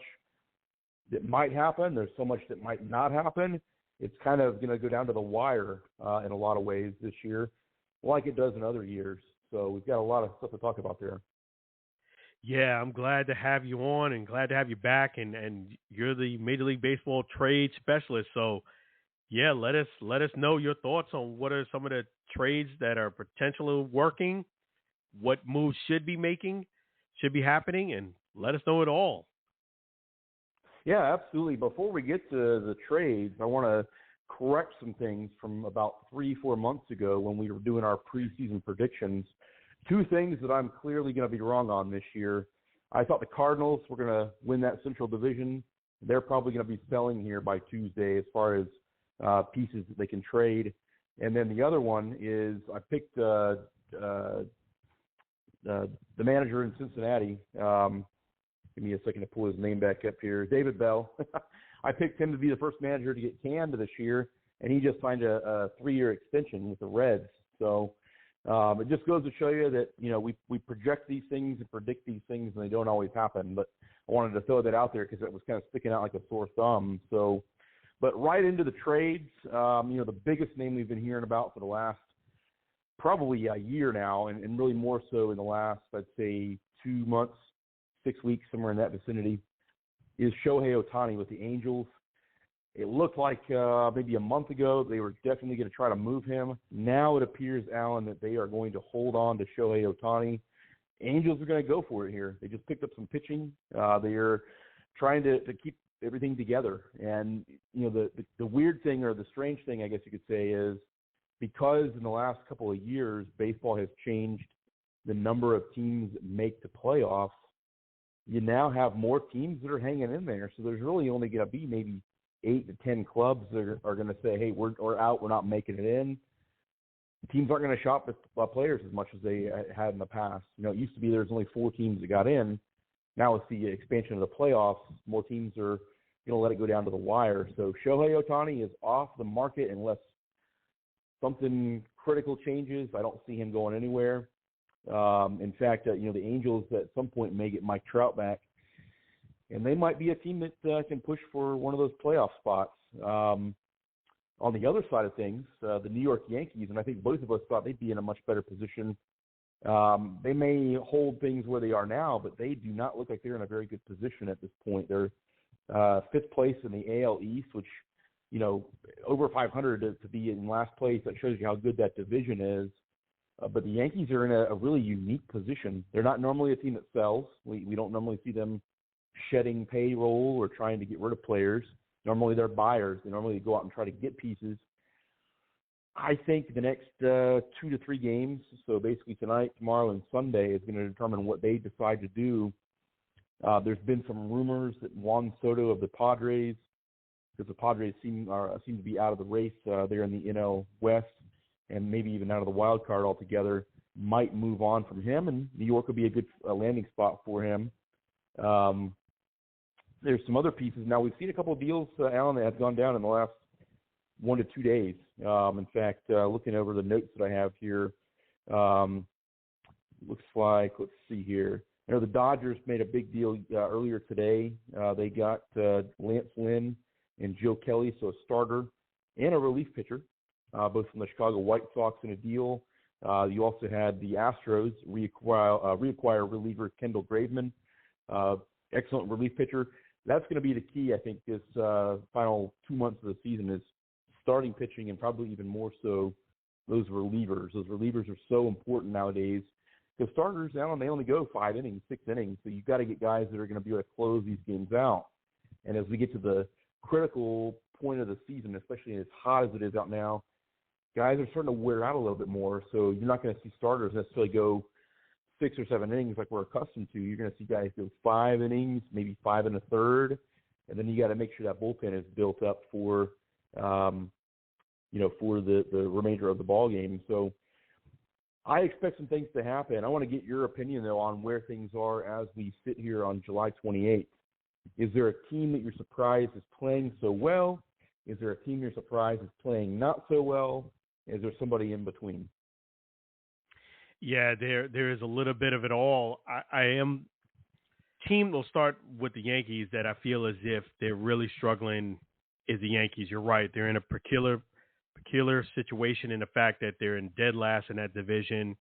that might happen. There's so much that might not happen. It's kind of going to go down to the wire in a lot of ways this year, like it does in other years. So we've got a lot of stuff to talk about there. Yeah, I'm glad to have you on and glad to have you back. And you're the Major League Baseball trade specialist. So, yeah, let us know your thoughts on what are some of the trades that are potentially working, what moves should be happening, and let us know it all. Yeah, absolutely. Before we get to the trades, I want to correct some things from about 3-4 months ago when we were doing our preseason predictions. 2 things that I'm clearly going to be wrong on this year. I thought the Cardinals were going to win that Central Division. They're probably going to be selling here by Tuesday as far as pieces that they can trade. And then the other one is I picked the manager in Cincinnati. Give me a second to pull his name back up here. David Bell. I picked him to be the first manager to get canned this year, and he just signed a 3-year extension with the Reds. So it just goes to show you that, we project these things and predict these things, and they don't always happen. But I wanted to throw that out there because it was kind of sticking out like a sore thumb. So, but right into the trades, the biggest name we've been hearing about for the last probably a year now, and really more so in the last, I'd say, 2 months, 6 weeks, somewhere in that vicinity, is Shohei Ohtani with the Angels. It looked like maybe a month ago they were definitely going to try to move him. Now it appears, Alan, that they are going to hold on to Shohei Ohtani. Angels are going to go for it here. They just picked up some pitching. They are trying to keep everything together. And, the weird thing or the strange thing, I guess you could say, is because in the last couple of years baseball has changed the number of teams that make the playoffs, you now have more teams that are hanging in there. So there's really only going to be maybe 8 to 10 clubs that are going to say, hey, we're out, we're not making it in. Teams aren't going to shop at players as much as they had in the past. It used to be there's only 4 teams that got in. Now with the expansion of the playoffs, more teams are going to let it go down to the wire. So Shohei Ohtani is off the market unless something critical changes. I don't see him going anywhere. In fact, the Angels at some point may get Mike Trout back, and they might be a team that can push for one of those playoff spots. On the other side of things, the New York Yankees, and I think both of us thought they'd be in a much better position. They may hold things where they are now, but they do not look like they're in a very good position at this point. They're 5th place in the AL East, which, over 500 to be in last place. That shows you how good that division is. But the Yankees are in a really unique position. They're not normally a team that sells. We don't normally see them shedding payroll or trying to get rid of players. Normally they're buyers. They normally go out and try to get pieces. I think the next 2 to 3 games, so basically tonight, tomorrow, and Sunday, is going to determine what they decide to do. There's been some rumors that Juan Soto of the Padres, because the Padres seem to be out of the race there in the NL West, and maybe even out of the wild card altogether, might move on from him, and New York will be a good landing spot for him. There's some other pieces. Now, we've seen a couple of deals, Alan, that have gone down in the last 1 to 2 days. In fact, looking over the notes that I have here, looks like, let's see here. The Dodgers made a big deal earlier today. They got Lance Lynn and Joe Kelly, so a starter and a relief pitcher, both from the Chicago White Sox in a deal. You also had the Astros reacquire reliever Kendall Graveman, excellent relief pitcher. That's going to be the key, I think, this final 2 months of the season is starting pitching, and probably even more so those relievers. Those relievers are so important nowadays. Because starters, Alan, they only go 5 innings, 6 innings, so you've got to get guys that are going to be able to close these games out. And as we get to the critical point of the season, especially as hot as it is out now, guys are starting to wear out a little bit more. So you're not going to see starters necessarily go 6 or 7 innings like we're accustomed to. You're going to see guys go 5 innings, maybe 5 1/3, and then you got to make sure that bullpen is built up for, for the remainder of the ball game. So I expect some things to happen. I want to get your opinion, though, on where things are as we sit here on July 28th. Is there a team that you're surprised is playing so well? Is there a team you're surprised is playing not so well? Is there somebody in between? Yeah, there is a little bit of it all. Team will start with the Yankees that I feel as if they're really struggling is the Yankees. You're right. They're in a peculiar situation in the fact that they're in dead last in that division.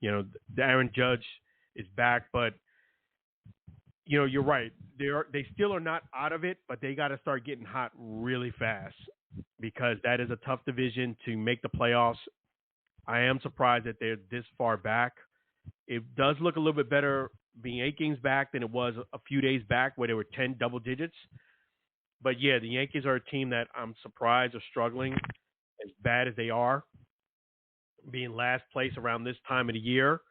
The Aaron Judge is back, but you're right. They still are not out of it, but they got to start getting hot really fast because that is a tough division to make the playoffs. I am surprised that they're this far back. It does look a little bit better being 8 games back than it was a few days back where they were 10 double digits. But yeah, the Yankees are a team that I'm surprised are struggling as bad as they are, being last place around this time of the year.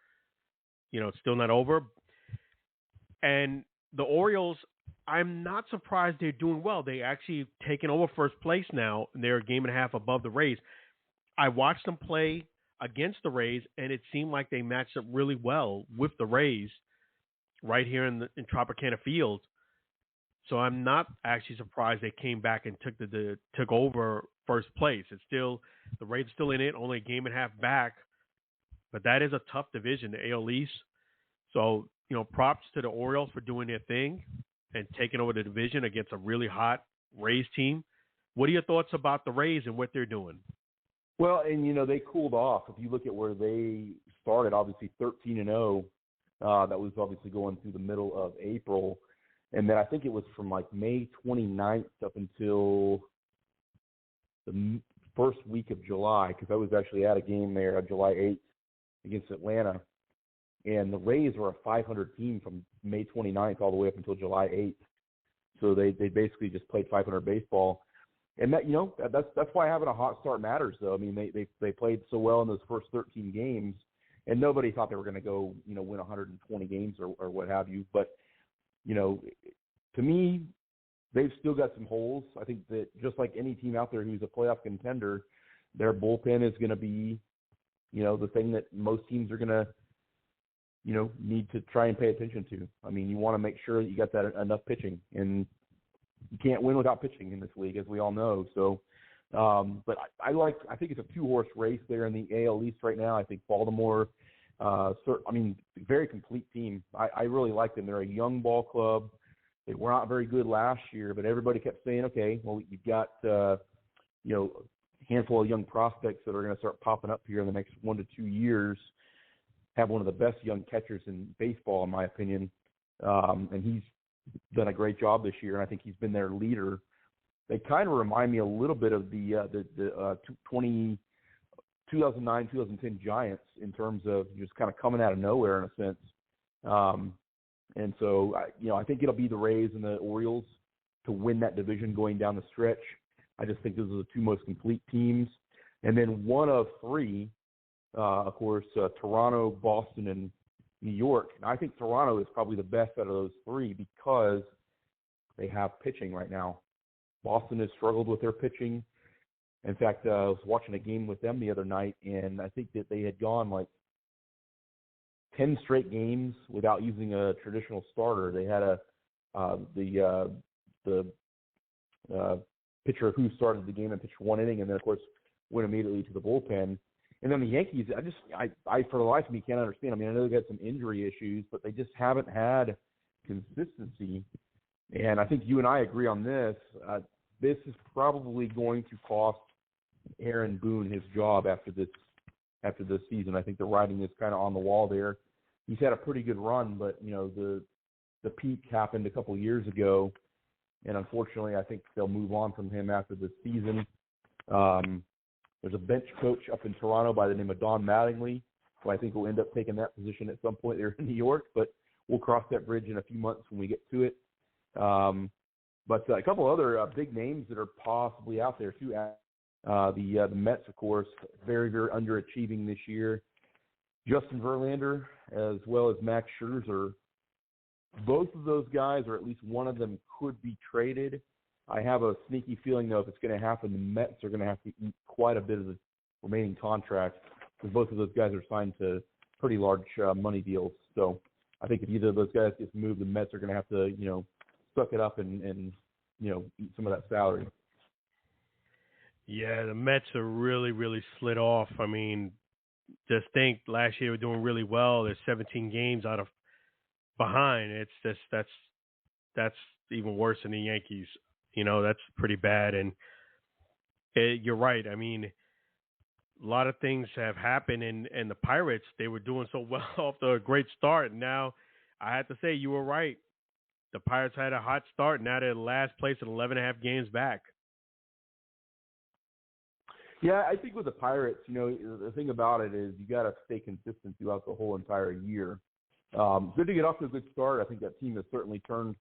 It's still not over. And the Orioles, I'm not surprised they're doing well. They actually taken over first place now, and they're a game and a half above the Rays. I watched them play against the Rays, and it seemed like they matched up really well with the Rays right here in Tropicana Field. So I'm not actually surprised they came back and took over first place. It's still the Rays still in it, only a game and a half back, but that is a tough division, the AL East. So props to the Orioles for doing their thing and taking over the division against a really hot Rays team. What are your thoughts about the Rays and what they're doing? Well, and they cooled off. If you look at where they started, obviously 13-0, that was obviously going through the middle of April. And then I think it was from like May 29th up until the first week of July, because I was actually at a game there on July 8th against Atlanta. And the Rays were a 500 team from May 29th all the way up until July 8th. So they basically just played 500 baseball. And that that's why having a hot start matters, though. I mean, they played so well in those first 13 games, and nobody thought they were going to go win 120 games or what have you. But to me, they've still got some holes. I think that just like any team out there who's a playoff contender, their bullpen is going to be the thing that most teams are going to need to try and pay attention to. I mean, you want to make sure that you got that enough pitching, and you can't win without pitching in this league, as we all know. So, but I think it's a 2-horse race there in the AL East right now. I think Baltimore, very complete team. I really like them. They're a young ball club. They were not very good last year, but everybody kept saying, okay, well, you've got, a handful of young prospects that are going to start popping up here in the next 1 to 2 years. Have one of the best young catchers in baseball, in my opinion, and he's done a great job this year, and I think he's been their leader. They kind of remind me a little bit of the 2009, 2010 Giants in terms of just kind of coming out of nowhere in a sense. And so, I think it'll be the Rays and the Orioles to win that division going down the stretch. I just think those are the 2 most complete teams. And then one of 3, of course, Toronto, Boston, and New York. And I think Toronto is probably the best out of those 3 because they have pitching right now. Boston has struggled with their pitching. In fact, I was watching a game with them the other night, and I think that they had gone like 10 straight games without using a traditional starter. They had the pitcher who started the game and pitched 1 inning, and then of course went immediately to the bullpen. And then the Yankees, I for the life of me can't understand. I mean, I know they've had some injury issues, but they just haven't had consistency. And I think you and I agree on this. This is probably going to cost Aaron Boone his job after this season. I think the writing is kind of on the wall there. He's had a pretty good run, but the peak happened a couple years ago, and unfortunately, I think they'll move on from him after this season. There's a bench coach up in Toronto by the name of Don Mattingly, who I think will end up taking that position at some point there in New York, but we'll cross that bridge in a few months when we get to it. But a couple other big names that are possibly out there too. The Mets, of course, very, very underachieving this year. Justin Verlander, as well as Max Scherzer, both of those guys, or at least one of them, could be traded. I have a sneaky feeling, though, if it's going to happen, the Mets are going to have to eat quite a bit of the remaining contracts because both of those guys are signed to pretty large money deals. So I think if either of those guys gets moved, the Mets are going to have to, suck it up and eat some of that salary. Yeah, the Mets are really, really slid off. I mean, just think last year they were doing really well. They're 17 games out of behind. It's just that's even worse than the Yankees. That's pretty bad. And you're right. I mean, a lot of things have happened, and the Pirates, they were doing so well off to a great start. And now I have to say you were right. The Pirates had a hot start. Now they're last place at 11.5 games back. Yeah, I think with the Pirates, the thing about it is you got to stay consistent throughout the whole entire year. Good to get off to a good start. I think that team has certainly turned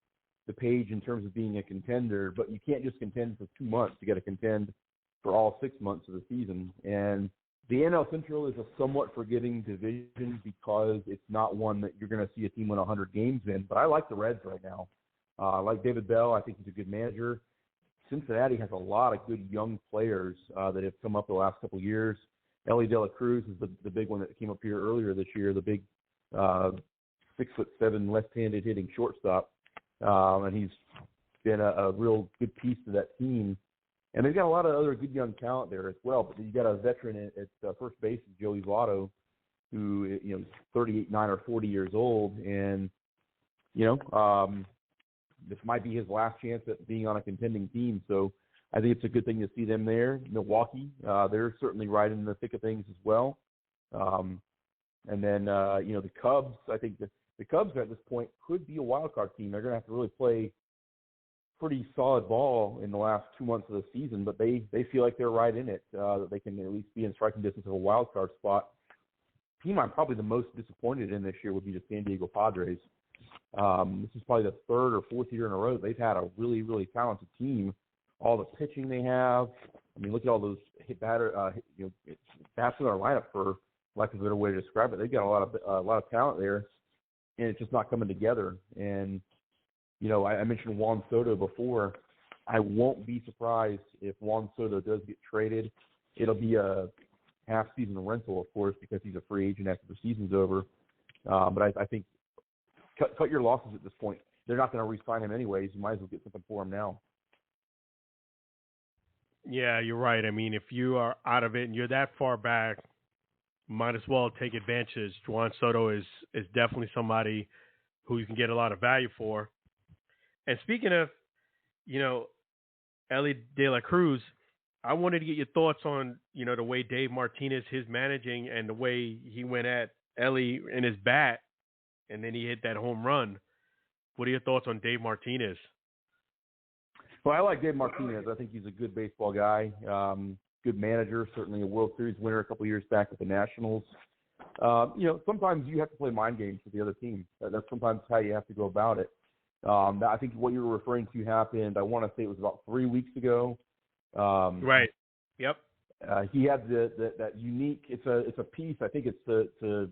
the page in terms of being a contender, but you can't just contend for 2 months. You got to contend for all 6 months of the season. And the NL Central is a somewhat forgiving division because it's not one that you're going to see a team win 100 games in. But I like the Reds right now. I like David Bell. I think he's a good manager. Cincinnati has a lot of good young players that have come up the last couple of years. Ellie De La Cruz is the big one that came up here earlier this year, the big 6'7" left-handed hitting shortstop. And he's been a real good piece to that team. And they've got a lot of other good young talent there as well. But you got a veteran at first base, Joey Votto, who is 38, 9, or 40 years old. And, this might be his last chance at being on a contending team. So I think it's a good thing to see them there. Milwaukee, they're certainly right in the thick of things as well. And then, the Cubs, I think the Cubs at this point could be a wild card team. They're going to have to really play pretty solid ball in the last 2 months of the season, but they feel like they're right in it, that they can at least be in striking distance of a wild card spot. The team I'm probably the most disappointed in this year would be the San Diego Padres. This is probably the third or fourth year in a row they've had a really, really talented team. All the pitching they have. I mean, look at all those bats in our lineup, for lack of a better way to describe it. They've got a lot of talent there, and it's just not coming together. And I mentioned Juan Soto before. I won't be surprised if Juan Soto does get traded. It'll be a half-season rental, of course, because he's a free agent after the season's over. But I think cut your losses at this point. They're not going to re-sign him anyways. You might as well get something for him now. Yeah, you're right. I mean, if you are out of it and you're that far back, might as well take advantage. Juan Soto is definitely somebody who you can get a lot of value for. And speaking of, Ellie De La Cruz, I wanted to get your thoughts on, the way Dave Martinez, his managing, and the way he went at Ellie in his bat, and then he hit that home run. What are your thoughts on Dave Martinez? Well, I like Dave Martinez. I think he's a good baseball guy, good manager, certainly a World Series winner a couple years back with the Nationals. Sometimes you have to play mind games with the other team. That's sometimes how you have to go about it. I think what you were referring to happened, I want to say it was about 3 weeks ago. Right. Yep. He had that unique, it's a piece, I think it's to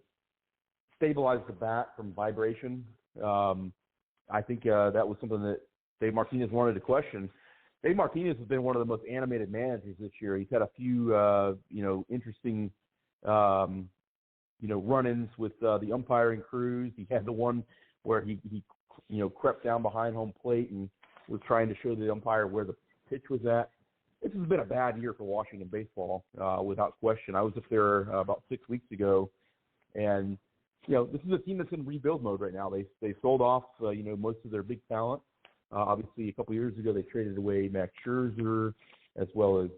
stabilize the bat from vibration. I think that was something that Dave Martinez wanted to question. Dave Martinez has been one of the most animated managers this year. He's had a few, interesting, run-ins with the umpiring crews. He had the one where he crept down behind home plate and was trying to show the umpire where the pitch was at. This has been a bad year for Washington baseball, without question. I was up there about 6 weeks ago, and this is a team that's in rebuild mode right now. They sold off, most of their big talent. Obviously, a couple years ago, they traded away Max Scherzer as well as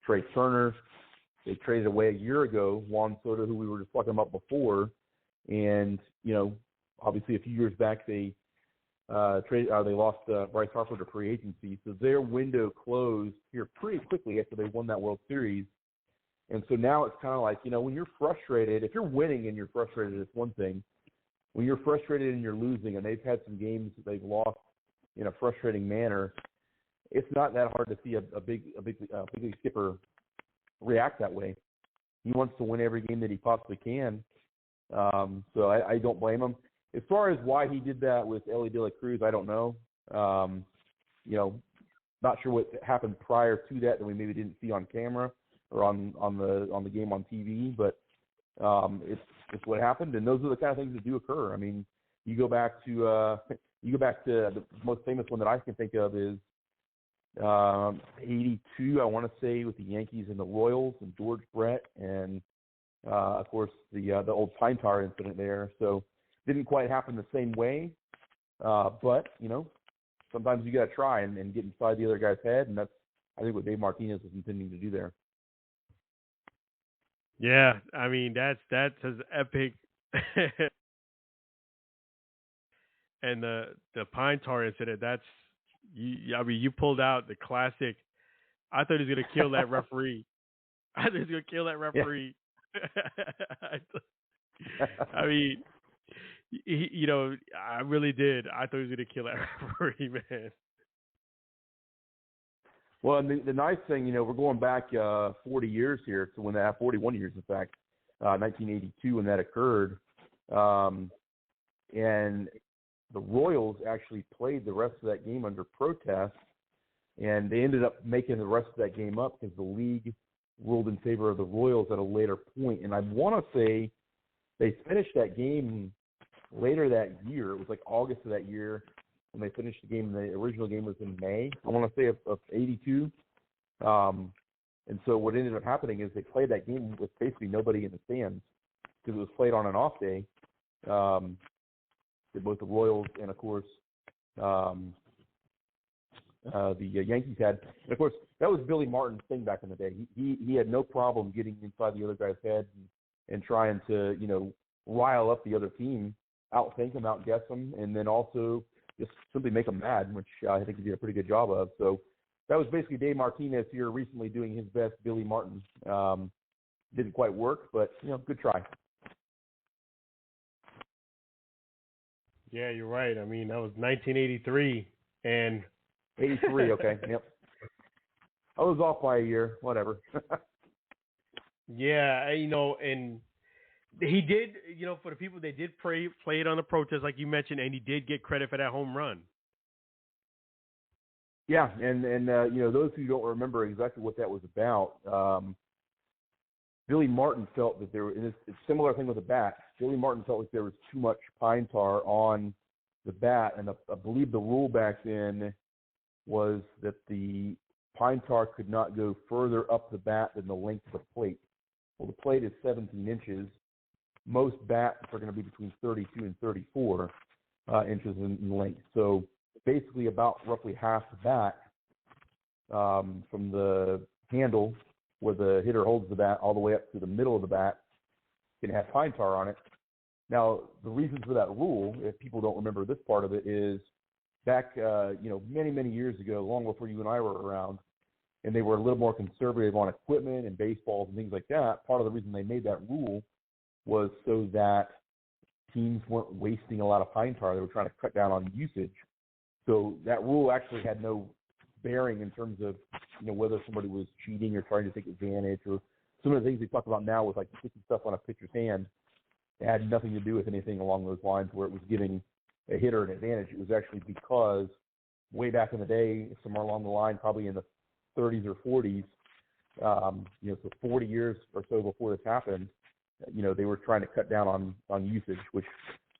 Trey Turner. They traded away a year ago Juan Soto, who we were just talking about before, and obviously a few years back they lost Bryce Harper to free agency, so their window closed here pretty quickly after they won that World Series. And so now it's kind of like, when you're frustrated, if you're winning and you're frustrated, it's one thing. When you're frustrated and you're losing, and they've had some games that they've lost in a frustrating manner, it's not that hard to see a big league skipper react that way. He wants to win every game that he possibly can. So I don't blame him. As far as why he did that with Ellie De La Cruz, I don't know. Not sure what happened prior to that we maybe didn't see on camera or on the game on TV, but it's what happened, and those are the kind of things that do occur. I mean, you go back to the most famous one that I can think of is 82, I want to say, with the Yankees and the Royals and George Brett and of course the old Pine Tar incident there. So didn't quite happen the same way, but sometimes you got to try and get inside the other guy's head, and that's I think what Dave Martinez was intending to do there. Yeah, I mean that's his epic. And the Pine Tar incident, you pulled out the classic. I thought he was gonna kill that referee. I I mean, I really did. I thought he was gonna kill that referee, man. Well, and the nice thing, we're going back 40 years here to when that 41 years, in fact, 1982 when that occurred, and the Royals actually played the rest of that game under protest, and they ended up making the rest of that game up because the league ruled in favor of the Royals at a later point. And I want to say they finished that game later that year. It was like August of that year when they finished the game. The original game was in May, I want to say, of 82. And so what ended up happening is they played that game with basically nobody in the stands because it was played on an off day. Both the Royals and, of course, the Yankees had. And, of course, that was Billy Martin's thing back in the day. He had no problem getting inside the other guy's head and trying to, rile up the other team, outthink them, outguess them, and then also just simply make them mad, which I think he did a pretty good job of. So that was basically Dave Martinez here recently doing his best Billy Martin. Didn't quite work, but, good try. Yeah, you're right. I mean, that was 1983, and 83. Okay, yep. I was off by a year. Whatever. Yeah, and he did. For the people, they did play it on the protest, like you mentioned, and he did get credit for that home run. Yeah, and those who don't remember exactly what that was about, Billy Martin felt that and it's a similar thing with the bat. Billy Martin felt like there was too much pine tar on the bat, and I believe the rule back then was that the pine tar could not go further up the bat than the length of the plate. Well, the plate is 17 inches. Most bats are going to be between 32 and 34 inches in length. So basically about roughly half the bat from the handle where the hitter holds the bat all the way up to the middle of the bat can have pine tar on it. Now, the reason for that rule, if people don't remember this part of it, is back, many, many years ago, long before you and I were around, and they were a little more conservative on equipment and baseballs and things like that. Part of the reason they made that rule was so that teams weren't wasting a lot of pine tar. They were trying to cut down on usage. So that rule actually had no bearing in terms of, whether somebody was cheating or trying to take advantage, or some of the things we talk about now with like sticking stuff on a pitcher's hand. It had nothing to do with anything along those lines where it was giving a hitter an advantage. It was actually because way back in the day, somewhere along the line, probably in the 30s or 40s, so 40 years or so before this happened, they were trying to cut down on usage, which,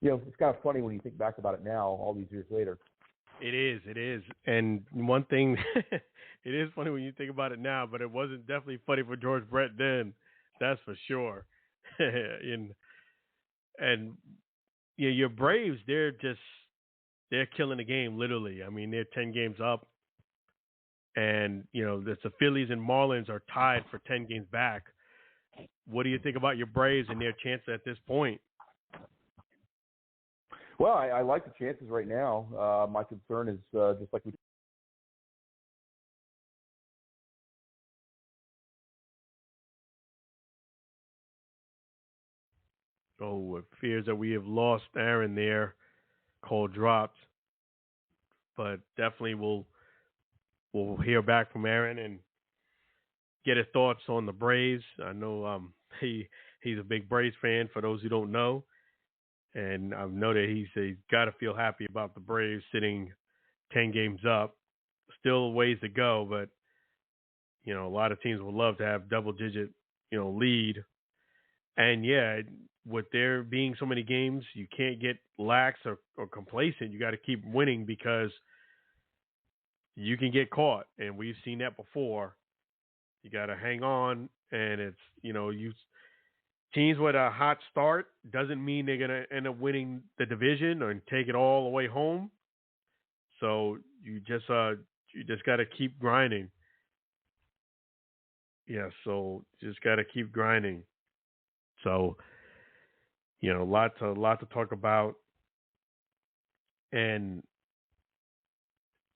it's kind of funny when you think back about it now, all these years later. It is. And one thing, it is funny when you think about it now, but it wasn't definitely funny for George Brett then. That's for sure. And your Braves, they're killing the game, literally. I mean, they're 10 games up. And, the Phillies and Marlins are tied for 10 games back. What do you think about your Braves and their chances at this point? Well, I like the chances right now. My concern is just like we. Oh, it fears that we have lost Aaron there. Call dropped. But definitely we'll we'll hear back from Aaron and get his thoughts on the Braves. I know he's a big Braves fan, for those who don't know. And I know that he's got to feel happy about the Braves sitting 10 games up. Still a ways to go, but, you know, a lot of teams would love to have double-digit, you know, lead. And, yeah, with there being so many games, you can't get lax or complacent. You got to keep winning because you can get caught, and we've seen that before. You got to hang on, and it's, you know, teams with a hot start doesn't mean they're going to end up winning the division or take it all the way home. So you just got to keep grinding. Yeah, so just got to keep grinding. So, you know, lot to talk about. And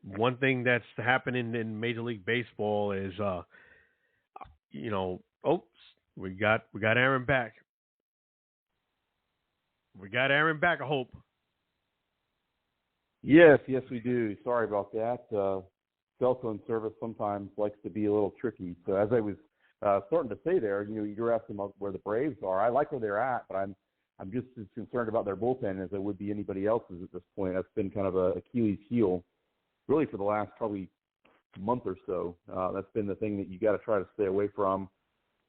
one thing that's happening in Major League Baseball is, you know, we got Aaron back. We got Aaron back, I hope. Yes, we do. Sorry about that. Cell phone service sometimes likes to be a little tricky. So as I was starting to say there, you know, you're asking about where the Braves are. I like where they're at, but I'm just as concerned about their bullpen as I would be anybody else's at this point. That's been kind of a Achilles heel, really, for the last probably month or so. That's been the thing that you got to try to stay away from.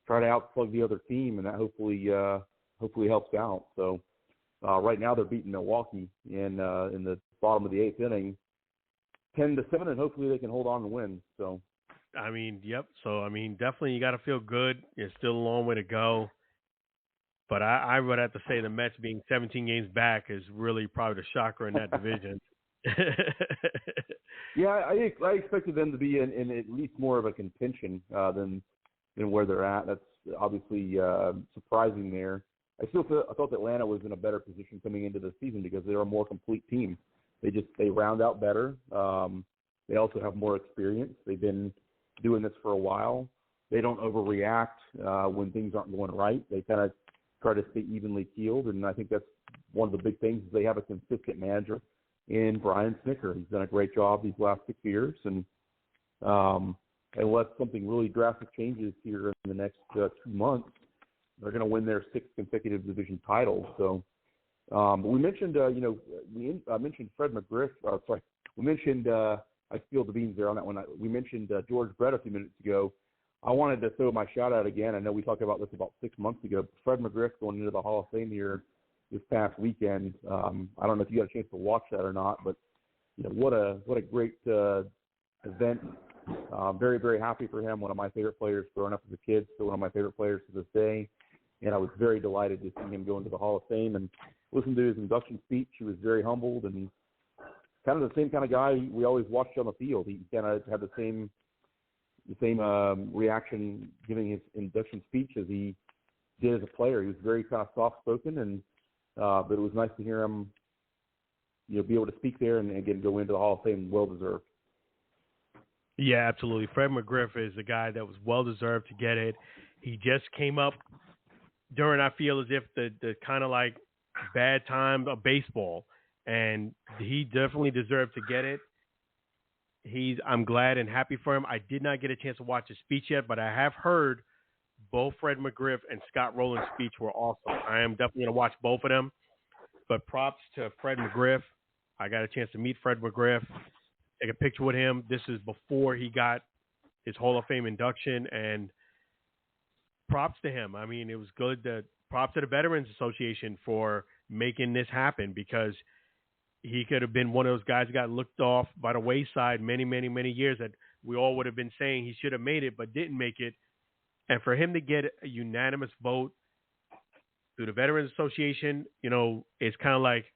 Try to outplug the other team, and that hopefully helps out. So right now they're beating Milwaukee in the bottom of the 8th inning, 10-7, and hopefully they can hold on and win. So, I mean, yep. So, I mean, definitely you got to feel good. It's still a long way to go. But I would have to say the Mets being 17 games back is really probably the shocker in that division. Yeah, I expected them to be in at least more of a contention than where they're at. That's obviously surprising there. I thought Atlanta was in a better position coming into the season because they're a more complete team. They round out better. They also have more experience. They've been doing this for a while. They don't overreact when things aren't going right. They kind of try to stay evenly keeled, and I think that's one of the big things. They have a consistent manager in Brian Snitker. He's done a great job these last 6 years, and unless something really drastic changes here in the next 2 months, they're going to win their 6th consecutive division title. So we mentioned, I mentioned Fred McGriff. We mentioned, I spilled the beans there on that one. We mentioned George Brett a few minutes ago. I wanted to throw my shout out again. I know we talked about this about 6 months ago. Fred McGriff going into the Hall of Fame here this past weekend. I don't know if you got a chance to watch that or not, but you know what a great event. Very, very happy for him. One of my favorite players growing up as a kid, still one of my favorite players to this day. And I was very delighted to see him go into the Hall of Fame and listen to his induction speech. He was very humbled and kind of the same kind of guy we always watched on the field. He kind of had the same reaction giving his induction speech as he did as a player. He was very kind of soft-spoken, and but it was nice to hear him, you know, be able to speak there and again go into the Hall of Fame, well-deserved. Yeah, absolutely. Fred McGriff is a guy that was well-deserved to get it. He just came up during, I feel as if the kind of like bad time of baseball, and he definitely deserved to get it. I'm glad and happy for him. I did not get a chance to watch his speech yet, but I have heard both Fred McGriff and Scott Rowland's speech were awesome. I am definitely going to watch both of them. But props to Fred McGriff. I got a chance to meet Fred McGriff, take a picture with him. This is before he got his Hall of Fame induction, and props to him. I mean, it was good. Props to the Veterans Association for making this happen, because he could have been one of those guys who got looked off by the wayside many, many, many years that we all would have been saying he should have made it but didn't make it. And for him to get a unanimous vote through the Veterans Association, you know, it's kind of like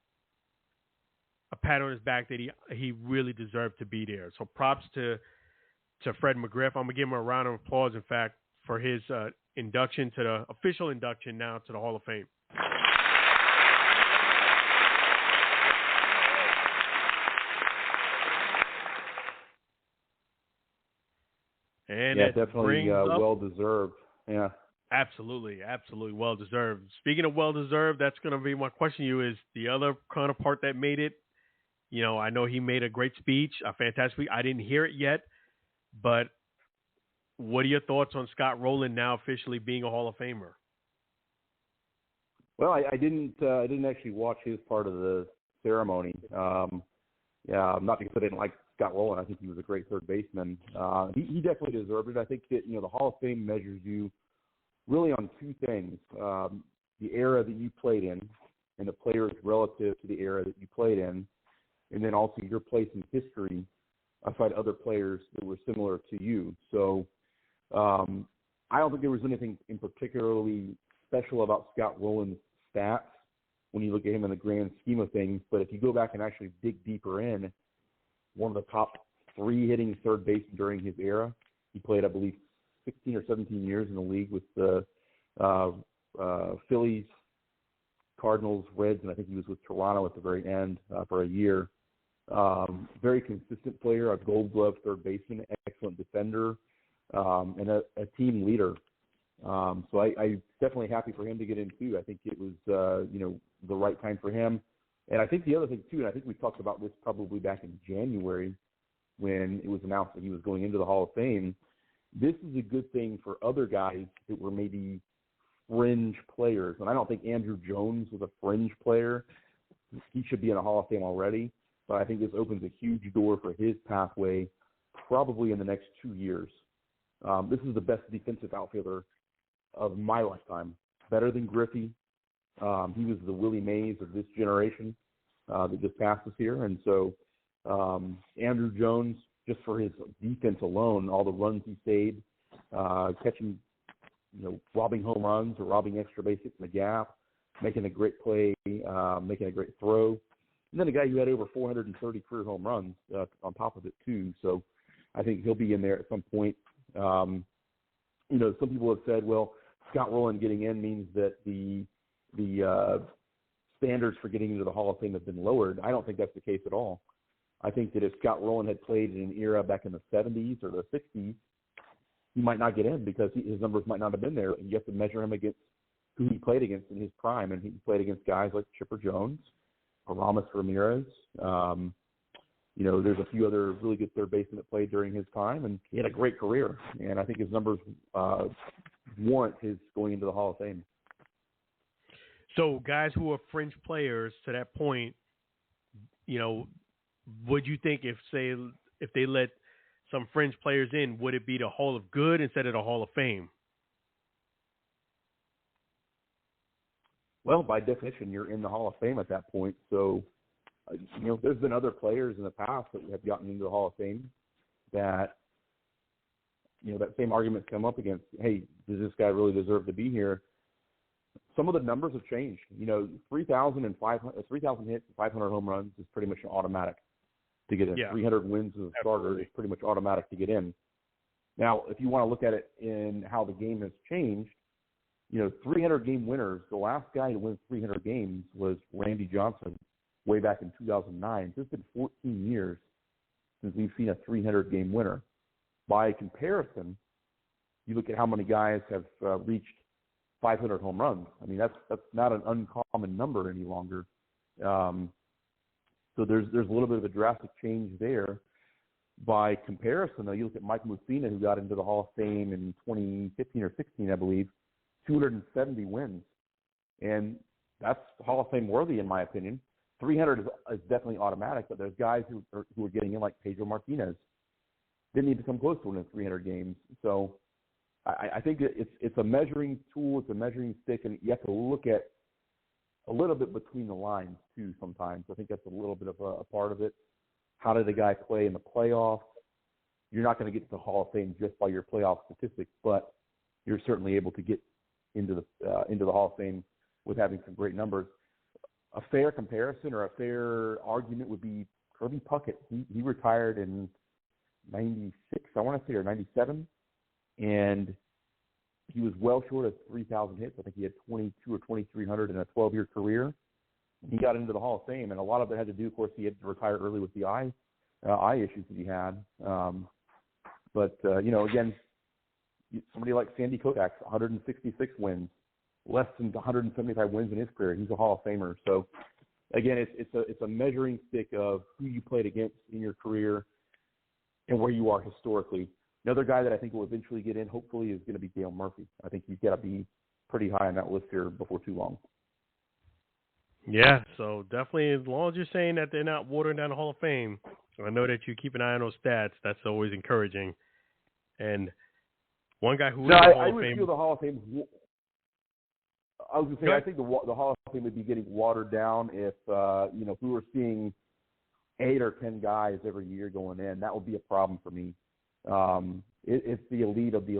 a pat on his back that he really deserved to be there. So props to Fred McGriff. I'm going to give him a round of applause, in fact, for his induction to the official induction now to the Hall of Fame. And yeah, definitely well-deserved. Yeah. Absolutely, absolutely well-deserved. Speaking of well-deserved, that's going to be my question to you, is the other counterpart that made it. You know, I know he made a great speech, a fantastic speech. I didn't hear it yet, But what are your thoughts on Scott Rowland now officially being a Hall of Famer? Well, I didn't actually watch his part of the ceremony. Not because I didn't like Scott Rowland. I think he was a great third baseman. He definitely deserved it. I think that the Hall of Fame measures you really on two things: the era that you played in, and the players relative to the era that you played in, and then also your place in history aside other players that were similar to you. So I don't think there was anything in particularly special about Scott Rowland's stats when you look at him in the grand scheme of things. But if you go back and actually dig deeper in, one of the top 3 hitting third basemen during his era. He played, I believe, 16 or 17 years in the league with the Phillies, Cardinals, Reds, and I think he was with Toronto at the very end for a year. Very consistent player, a Gold Glove third baseman, excellent defender, and a team leader. So I definitely happy for him to get in too. I think it was the right time for him. And I think the other thing too, and I think we talked about this probably back in January when it was announced that he was going into the Hall of Fame. This is a good thing for other guys that were maybe fringe players. And I don't think Andrew Jones was a fringe player. He should be in the Hall of Fame already. But I think this opens a huge door for his pathway probably in the next 2 years. This is the best defensive outfielder of my lifetime. Better than Griffey. He was the Willie Mays of this generation that just passed us here. And so Andrew Jones, just for his defense alone, all the runs he saved, catching, robbing home runs or robbing extra base hits in the gap, making a great play, making a great throw. And then a guy who had over 430 career home runs on top of it too. So I think he'll be in there at some point. Some people have said, well, Scott Rowland getting in means that the standards for getting into the Hall of Fame have been lowered. I don't think that's the case at all. I think that if Scott Rowland had played in an era back in the 70s or the 60s, he might not get in because his numbers might not have been there. And you have to measure him against who he played against in his prime. And he played against guys like Chipper Jones, Aramis Ramirez. There's a few other really good third basemen that played during his time, and he had a great career. And I think his numbers warrant his going into the Hall of Fame. So guys who are fringe players to that point, would you think if they let some fringe players in, would it be the Hall of Good instead of the Hall of Fame? Well, by definition, you're in the Hall of Fame at that point. So, there's been other players in the past that have gotten into the Hall of Fame that, that same argument's come up against, hey, does this guy really deserve to be here? Some of the numbers have changed. 3,000 hits, 500 home runs is pretty much an automatic to get in. Yeah. 300 wins as a starter is pretty much automatic to get in. Now, if you want to look at it in how the game has changed, 300 game winners, the last guy to win 300 games was Randy Johnson way back in 2009. So it's been 14 years since we've seen a 300 game winner. By comparison, you look at how many guys have reached 500 home runs. I mean, that's not an uncommon number any longer. So there's a little bit of a drastic change there. By comparison, though, you look at Mike Mussina, who got into the Hall of Fame in 2015 or 16, I believe, 270 wins. And that's Hall of Fame worthy, in my opinion. 300 is definitely automatic, but there's guys who are getting in, like Pedro Martinez. Didn't even come close to winning 300 games. So I think it's a measuring tool, it's a measuring stick, and you have to look at a little bit between the lines, too, sometimes. I think that's a little bit of a part of it. How did the guy play in the playoffs? You're not going to get to the Hall of Fame just by your playoff statistics, but you're certainly able to get into the Hall of Fame with having some great numbers. A fair comparison or a fair argument would be Kirby Puckett. He retired in 96, I want to say, or 97, and he was well short of 3,000 hits. I think he had 22 or 2,300 in a 12-year career. He got into the Hall of Fame, and a lot of it had to do, of course, he had to retire early with the eye issues that he had. Again, somebody like Sandy Koufax, 166 wins, less than 175 wins in his career. He's a Hall of Famer. So, again, it's a measuring stick of who you played against in your career and where you are historically. Another guy that I think will eventually get in, hopefully, is going to be Dale Murphy. I think he's got to be pretty high on that list here before too long. Yeah, so definitely, as long as you're saying that they're not watering down the Hall of Fame, I know that you keep an eye on those stats. That's always encouraging. And one guy who I would feel the Hall of Fame. I was going to say, I think the Hall of Fame would be getting watered down if if we were seeing 8 or 10 guys every year going in. That would be a problem for me. It's the elite of the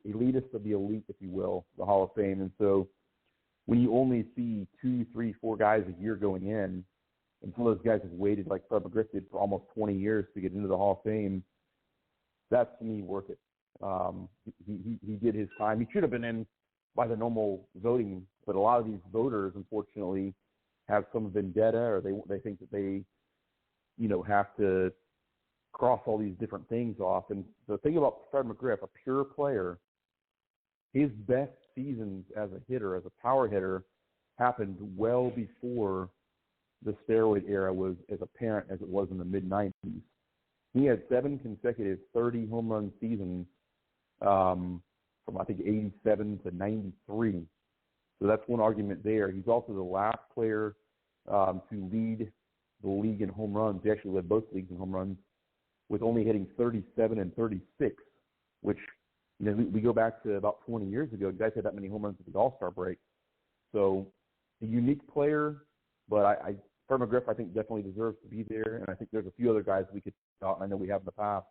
elitist of the elite, if you will, the Hall of Fame. And so when you only see 2, 3, 4 guys a year going in, and some of those guys have waited, like Fred McGriff did, for almost 20 years to get into the Hall of Fame, that's, to me, worth it. He did his time. He should have been in by the normal voting, but a lot of these voters, unfortunately, have some vendetta, or they think that they, have to cross all these different things off. And the thing about Fred McGriff, a pure player, his best seasons as a hitter, as a power hitter, happened well before the steroid era was as apparent as it was in the mid-'90s. He had 7 consecutive 30 home run seasons from, I think, 87 to 93. So that's one argument there. He's also the last player to lead the league in home runs. He actually led both leagues in home runs, with only hitting 37 and 36, which, we go back to about 20 years ago. Guys had that many home runs at the All-Star break. So a unique player, but Fred McGriff, I think, definitely deserves to be there. And I think there's a few other guys we could talk, I know we have in the past,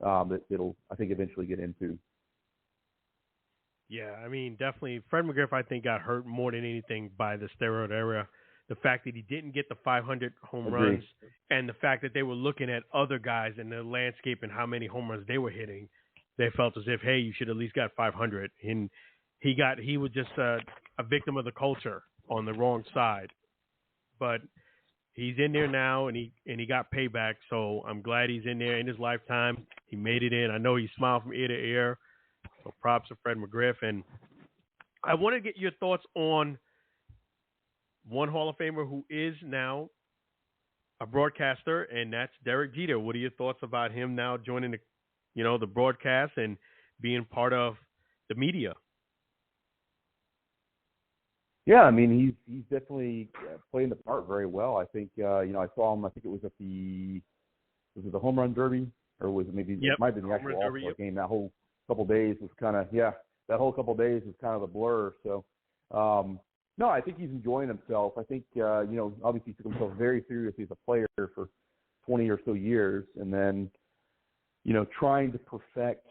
that it'll, I think, eventually get into. Yeah, I mean, definitely. Fred McGriff, I think, got hurt more than anything by the steroid era. The fact that he didn't get the 500 home runs, and the fact that they were looking at other guys in the landscape and how many home runs they were hitting, they felt as if, hey, you should at least got 500. And he was just a victim of the culture on the wrong side. But he's in there now, and he got payback. So I'm glad he's in there in his lifetime. He made it in. I know he smiled from ear to ear. So props to Fred McGriff. And I want to get your thoughts on one Hall of Famer who is now a broadcaster, and that's Derek Jeter. What are your thoughts about him now joining the broadcast and being part of the media? Yeah, I mean, he's definitely playing the part very well. I think, I saw him, I think it was at the Home Run Derby, or was it maybe, it might have been the actual All-Star game. That whole couple days was kind of, that whole couple days was kind of a blur. So, no, I think he's enjoying himself. I think, obviously he took himself very seriously as a player for 20 or so years, and then, trying to perfect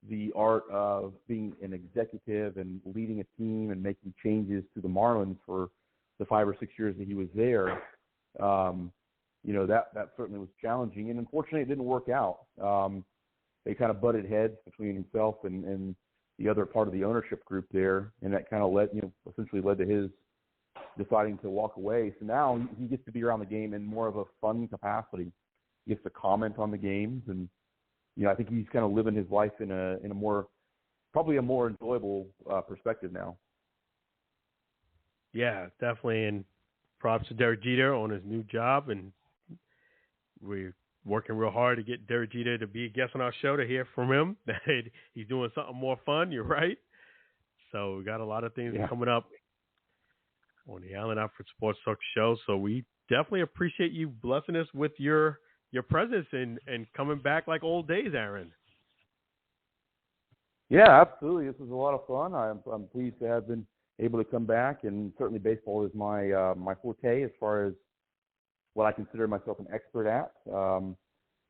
the art of being an executive and leading a team and making changes to the Marlins for the 5 or 6 years that he was there. That certainly was challenging, and unfortunately it didn't work out. They kind of butted heads between himself and the other part of the ownership group there, and that kind of essentially led to his deciding to walk away. So now he gets to be around the game in more of a fun capacity. He gets to comment on the games, and I think he's kind of living his life in a more, probably a more enjoyable perspective now. Yeah, definitely. And props to Derek Jeter on his new job, and we're working real hard to get Derek Jeter to be a guest on our show to hear from him that he's doing something more fun. You're right. So we got a lot of things coming up on the Allen Alfred Sports Talk show. So we definitely appreciate you blessing us with your presence and coming back like old days, Aaron. Yeah, absolutely. This was a lot of fun. I'm pleased to have been able to come back, and certainly baseball is my forte as far as what I consider myself an expert at.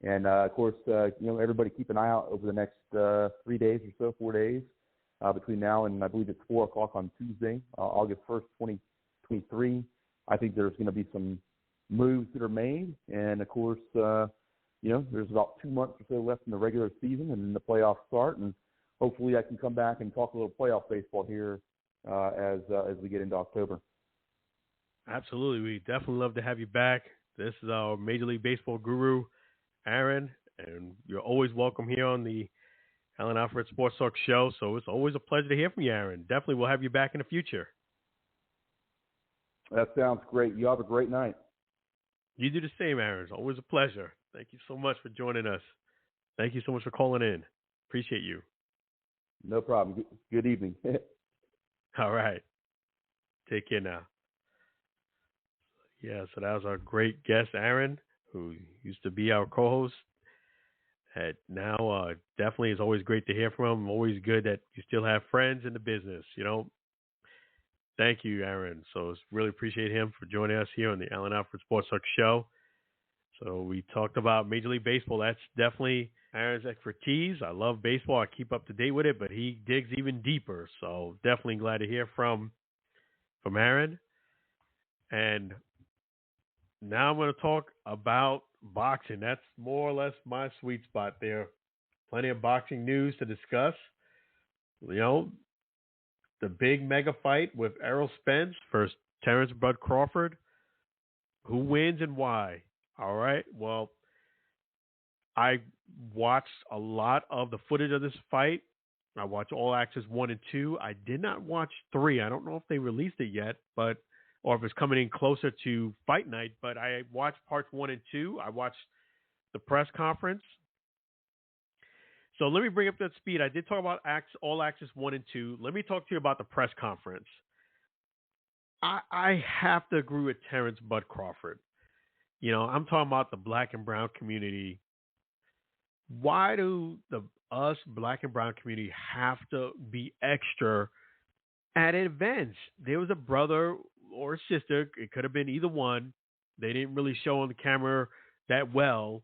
And of course, everybody keep an eye out over the next 3 days or so, 4 days, between now and I believe it's 4 o'clock on Tuesday, August 1st, 2023. I think there's going to be some moves that are made, and of course, there's about 2 months or so left in the regular season, and then the playoffs start, and hopefully I can come back and talk a little playoff baseball here as we get into October. Absolutely. We definitely love to have you back. This is our Major League Baseball guru, Aaron, and you're always welcome here on the Allen Alfred Sports Talk show. So it's always a pleasure to hear from you, Aaron. Definitely we'll have you back in the future. That sounds great. You have a great night. You do the same, Aaron. It's always a pleasure. Thank you so much for joining us. Thank you so much for calling in. Appreciate you. No problem. Good evening. All right. Take care now. Yeah, so that was our great guest, Aaron, who used to be our co-host. And now, definitely is always great to hear from him. Always good that you still have friends in the business, you know. Thank you, Aaron. So really appreciate him for joining us here on the Allen Alfred Sports Talk Show. So we talked about Major League Baseball. That's definitely Aaron's expertise. I love baseball. I keep up to date with it, but he digs even deeper. So definitely glad to hear from Aaron. And now I'm going to talk about boxing. That's more or less my sweet spot there. Plenty of boxing news to discuss. You know, the big mega fight with Errol Spence versus Terrance Bud Crawford. Who wins and why? All right. Well, I watched a lot of the footage of this fight. I watched All Access 1 and 2. I did not watch 3. I don't know if they released it yet, or if it's coming in closer to fight night, but I watched parts 1 and 2. I watched the press conference. So let me bring up that speed. I did talk about All Access 1 and 2. Let me talk to you about the press conference. I have to agree with Terrance Bud Crawford. You know, I'm talking about the black and brown community. Why do us black and brown community have to be extra at events? There was a brother or a sister. It could have been either one. They didn't really show on the camera that well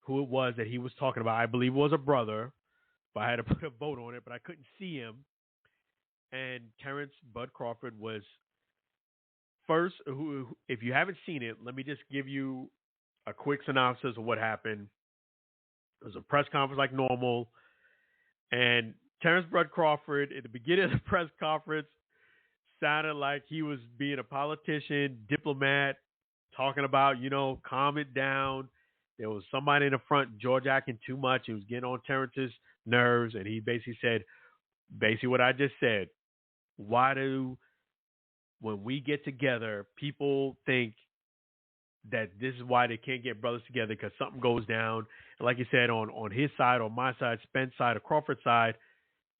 who it was that he was talking about. I believe it was a brother, but I had to put a vote on it, but I couldn't see him. And Terrance Bud Crawford was first. If you haven't seen it, let me just give you a quick synopsis of what happened. It was a press conference like normal. And Terrance Bud Crawford, at the beginning of the press conference, sounded like he was being a politician, diplomat, talking about, you know, calm it down. There was somebody in the front, George acting too much. He was getting on Terrance's nerves. And he basically said, what I just said, when we get together, people think that this is why they can't get brothers together because something goes down. And like you said, on his side, on my side, Spence side, or Crawford side,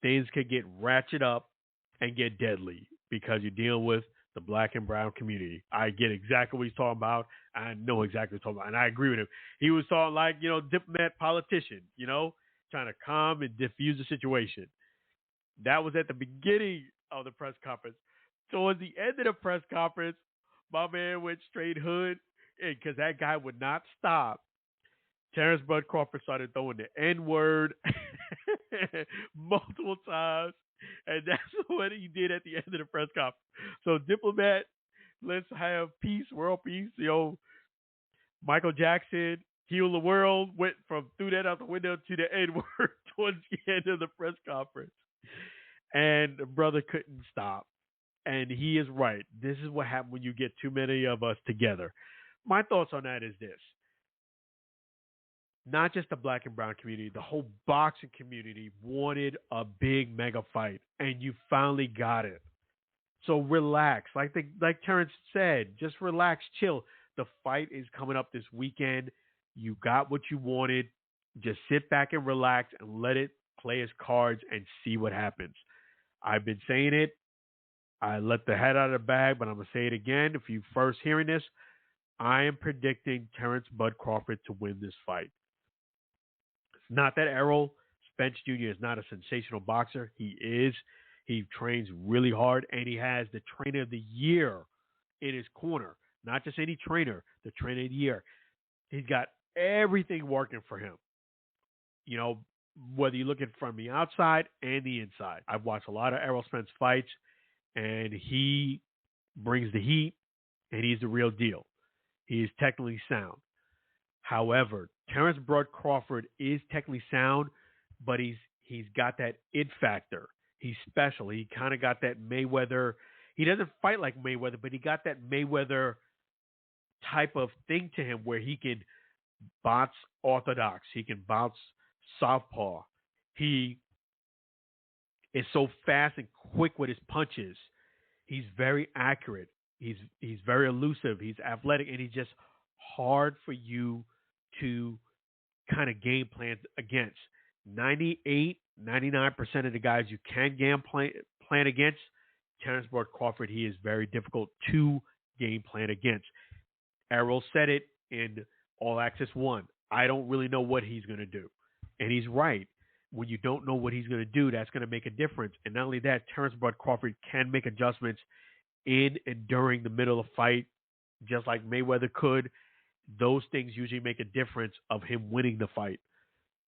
things could get ratchet up and get deadly because you're dealing with the black and brown community. I get exactly what he's talking about. I know exactly what he's talking about, and I agree with him. He was talking like, you know, diplomat, politician, you know, trying to calm and diffuse the situation. That was at the beginning of the press conference. So at the end of the press conference, my man went straight hood because that guy would not stop. Terrance Bud Crawford started throwing the N-word multiple times, and that's what he did at the end of the press conference. So, diplomat, let's have peace, world peace. You know, Michael Jackson, heal the world, went threw that out the window to the N-word towards the end of the press conference. And the brother couldn't stop. And he is right. This is what happens when you get too many of us together. My thoughts on that is this. Not just the black and brown community, the whole boxing community wanted a big mega fight, and you finally got it. So relax. Like Terrance said, just relax, chill. The fight is coming up this weekend. You got what you wanted. Just sit back and relax and let it play its cards and see what happens. I've been saying it. I let the head out of the bag, but I'm going to say it again. If you're first hearing this, I am predicting Terrance Bud Crawford to win this fight. It's not that Errol Spence Jr. is not a sensational boxer. He is. He trains really hard, and he has the trainer of the year in his corner. Not just any trainer, the trainer of the year. He's got everything working for him. You know, whether you look at it from the outside and the inside. I've watched a lot of Errol Spence fights, and he brings the heat, and he's the real deal. He is technically sound. However, Terrance Bud Crawford is technically sound, but he's got that it factor. He's special. He kind of got that Mayweather. He doesn't fight like Mayweather, but he got that Mayweather type of thing to him where he can bounce orthodox. He can bounce southpaw. He is so fast and quick with his punches. He's very accurate. He's very elusive. He's athletic, and he's just hard for you to kind of game plan against. 98, 99% of the guys you can game plan against, Terrance Crawford, he is very difficult to game plan against. Errol said it in All Access 1. I don't really know what he's going to do. And he's right. When you don't know what he's going to do, that's going to make a difference. And not only that, Terrance Crawford can make adjustments in and during the middle of the fight, just like Mayweather could. Those things usually make a difference of him winning the fight.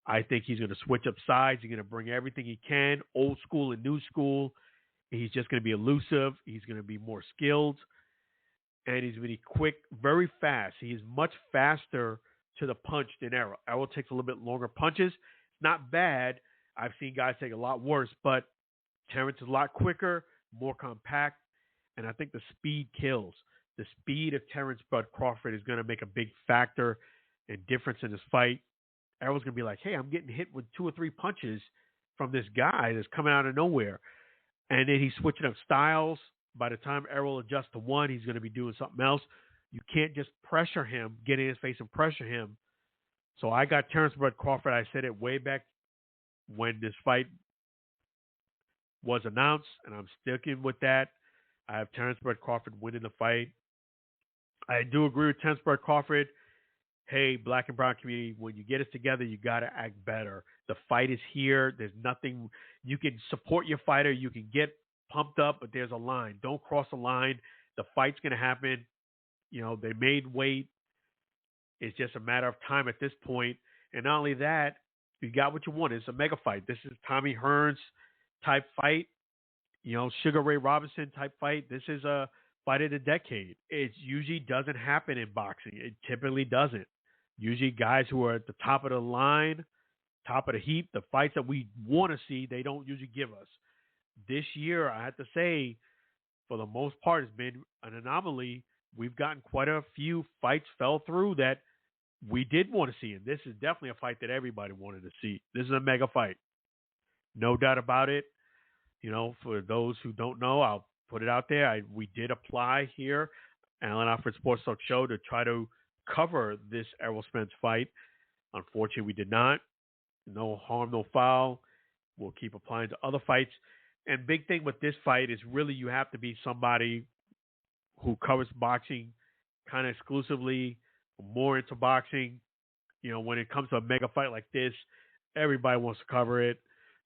I think he's going to switch up sides. He's going to bring everything he can, old school and new school. He's just going to be elusive. He's going to be more skilled. And he's going to be quick, very fast. He is much faster to the punch than Errol. Errol takes a little bit longer punches. Not bad. I've seen guys take a lot worse, but Terrance is a lot quicker, more compact, and I think the speed kills. The speed of Terrance Crawford is going to make a big factor and difference in this fight. Errol's going to be like, hey, I'm getting hit with 2 or 3 punches from this guy that's coming out of nowhere. And then he's switching up styles. By the time Errol adjusts to one, he's going to be doing something else. You can't just pressure him, get in his face and pressure him. So I got Terrance Crawford. I said it way back when this fight was announced, and I'm sticking with that. I have Terrance Crawford winning the fight. I do agree with Terrance Crawford. Hey, black and brown community, when you get us together, you got to act better. The fight is here. There's nothing. You can support your fighter. You can get pumped up, but there's a line. Don't cross the line. The fight's going to happen. You know, they made weight. It's just a matter of time at this point. And not only that, you got what you want. It's a mega fight. This is Tommy Hearns type fight. You know, Sugar Ray Robinson type fight. This is a fight of the decade. It usually doesn't happen in boxing. It typically doesn't. Usually guys who are at the top of the line, top of the heap, the fights that we want to see, they don't usually give us. This year, I have to say, for the most part, it's been an anomaly. We've gotten quite a few fights fell through that we did want to see. And this is definitely a fight that everybody wanted to see. This is a mega fight. No doubt about it. You know, for those who don't know, I'll put it out there. We did apply here, Alan Alfred Sports Talk Show, to try to cover this Errol Spence fight. Unfortunately, we did not. No harm, no foul. We'll keep applying to other fights. And big thing with this fight is really you have to be somebody who covers boxing kind of exclusively, more into boxing. You know, when it comes to a mega fight like this, everybody wants to cover it.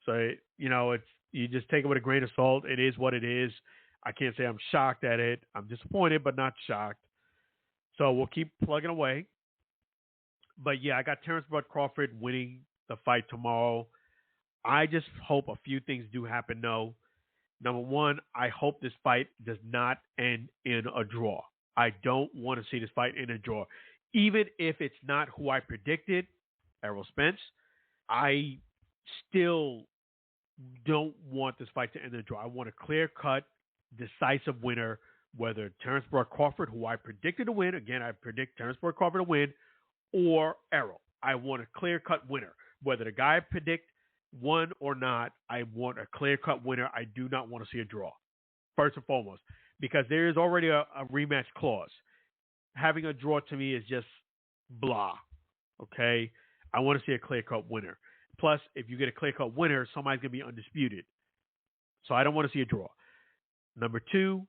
So, you know, you just take it with a grain of salt. It is what it is. I can't say I'm shocked at it. I'm disappointed, but not shocked. So we'll keep plugging away. But, yeah, I got Terrance Crawford winning the fight tomorrow. I just hope a few things do happen, though. Number one, I hope this fight does not end in a draw. I don't want to see this fight in a draw. Even if it's not who I predicted, Errol Spence, I still don't want this fight to end in a draw. I want a clear-cut, decisive winner, whether Terrance Crawford, who I predicted to win, again, I predict Terrance Crawford to win, or Errol. I want a clear-cut winner. Whether the guy I predict won or not, I want a clear-cut winner. I do not want to see a draw, first and foremost, because there is already a rematch clause. Having a draw to me is just blah, okay? I want to see a clear-cut winner. Plus, if you get a clear-cut winner, somebody's going to be undisputed. So I don't want to see a draw. Number two,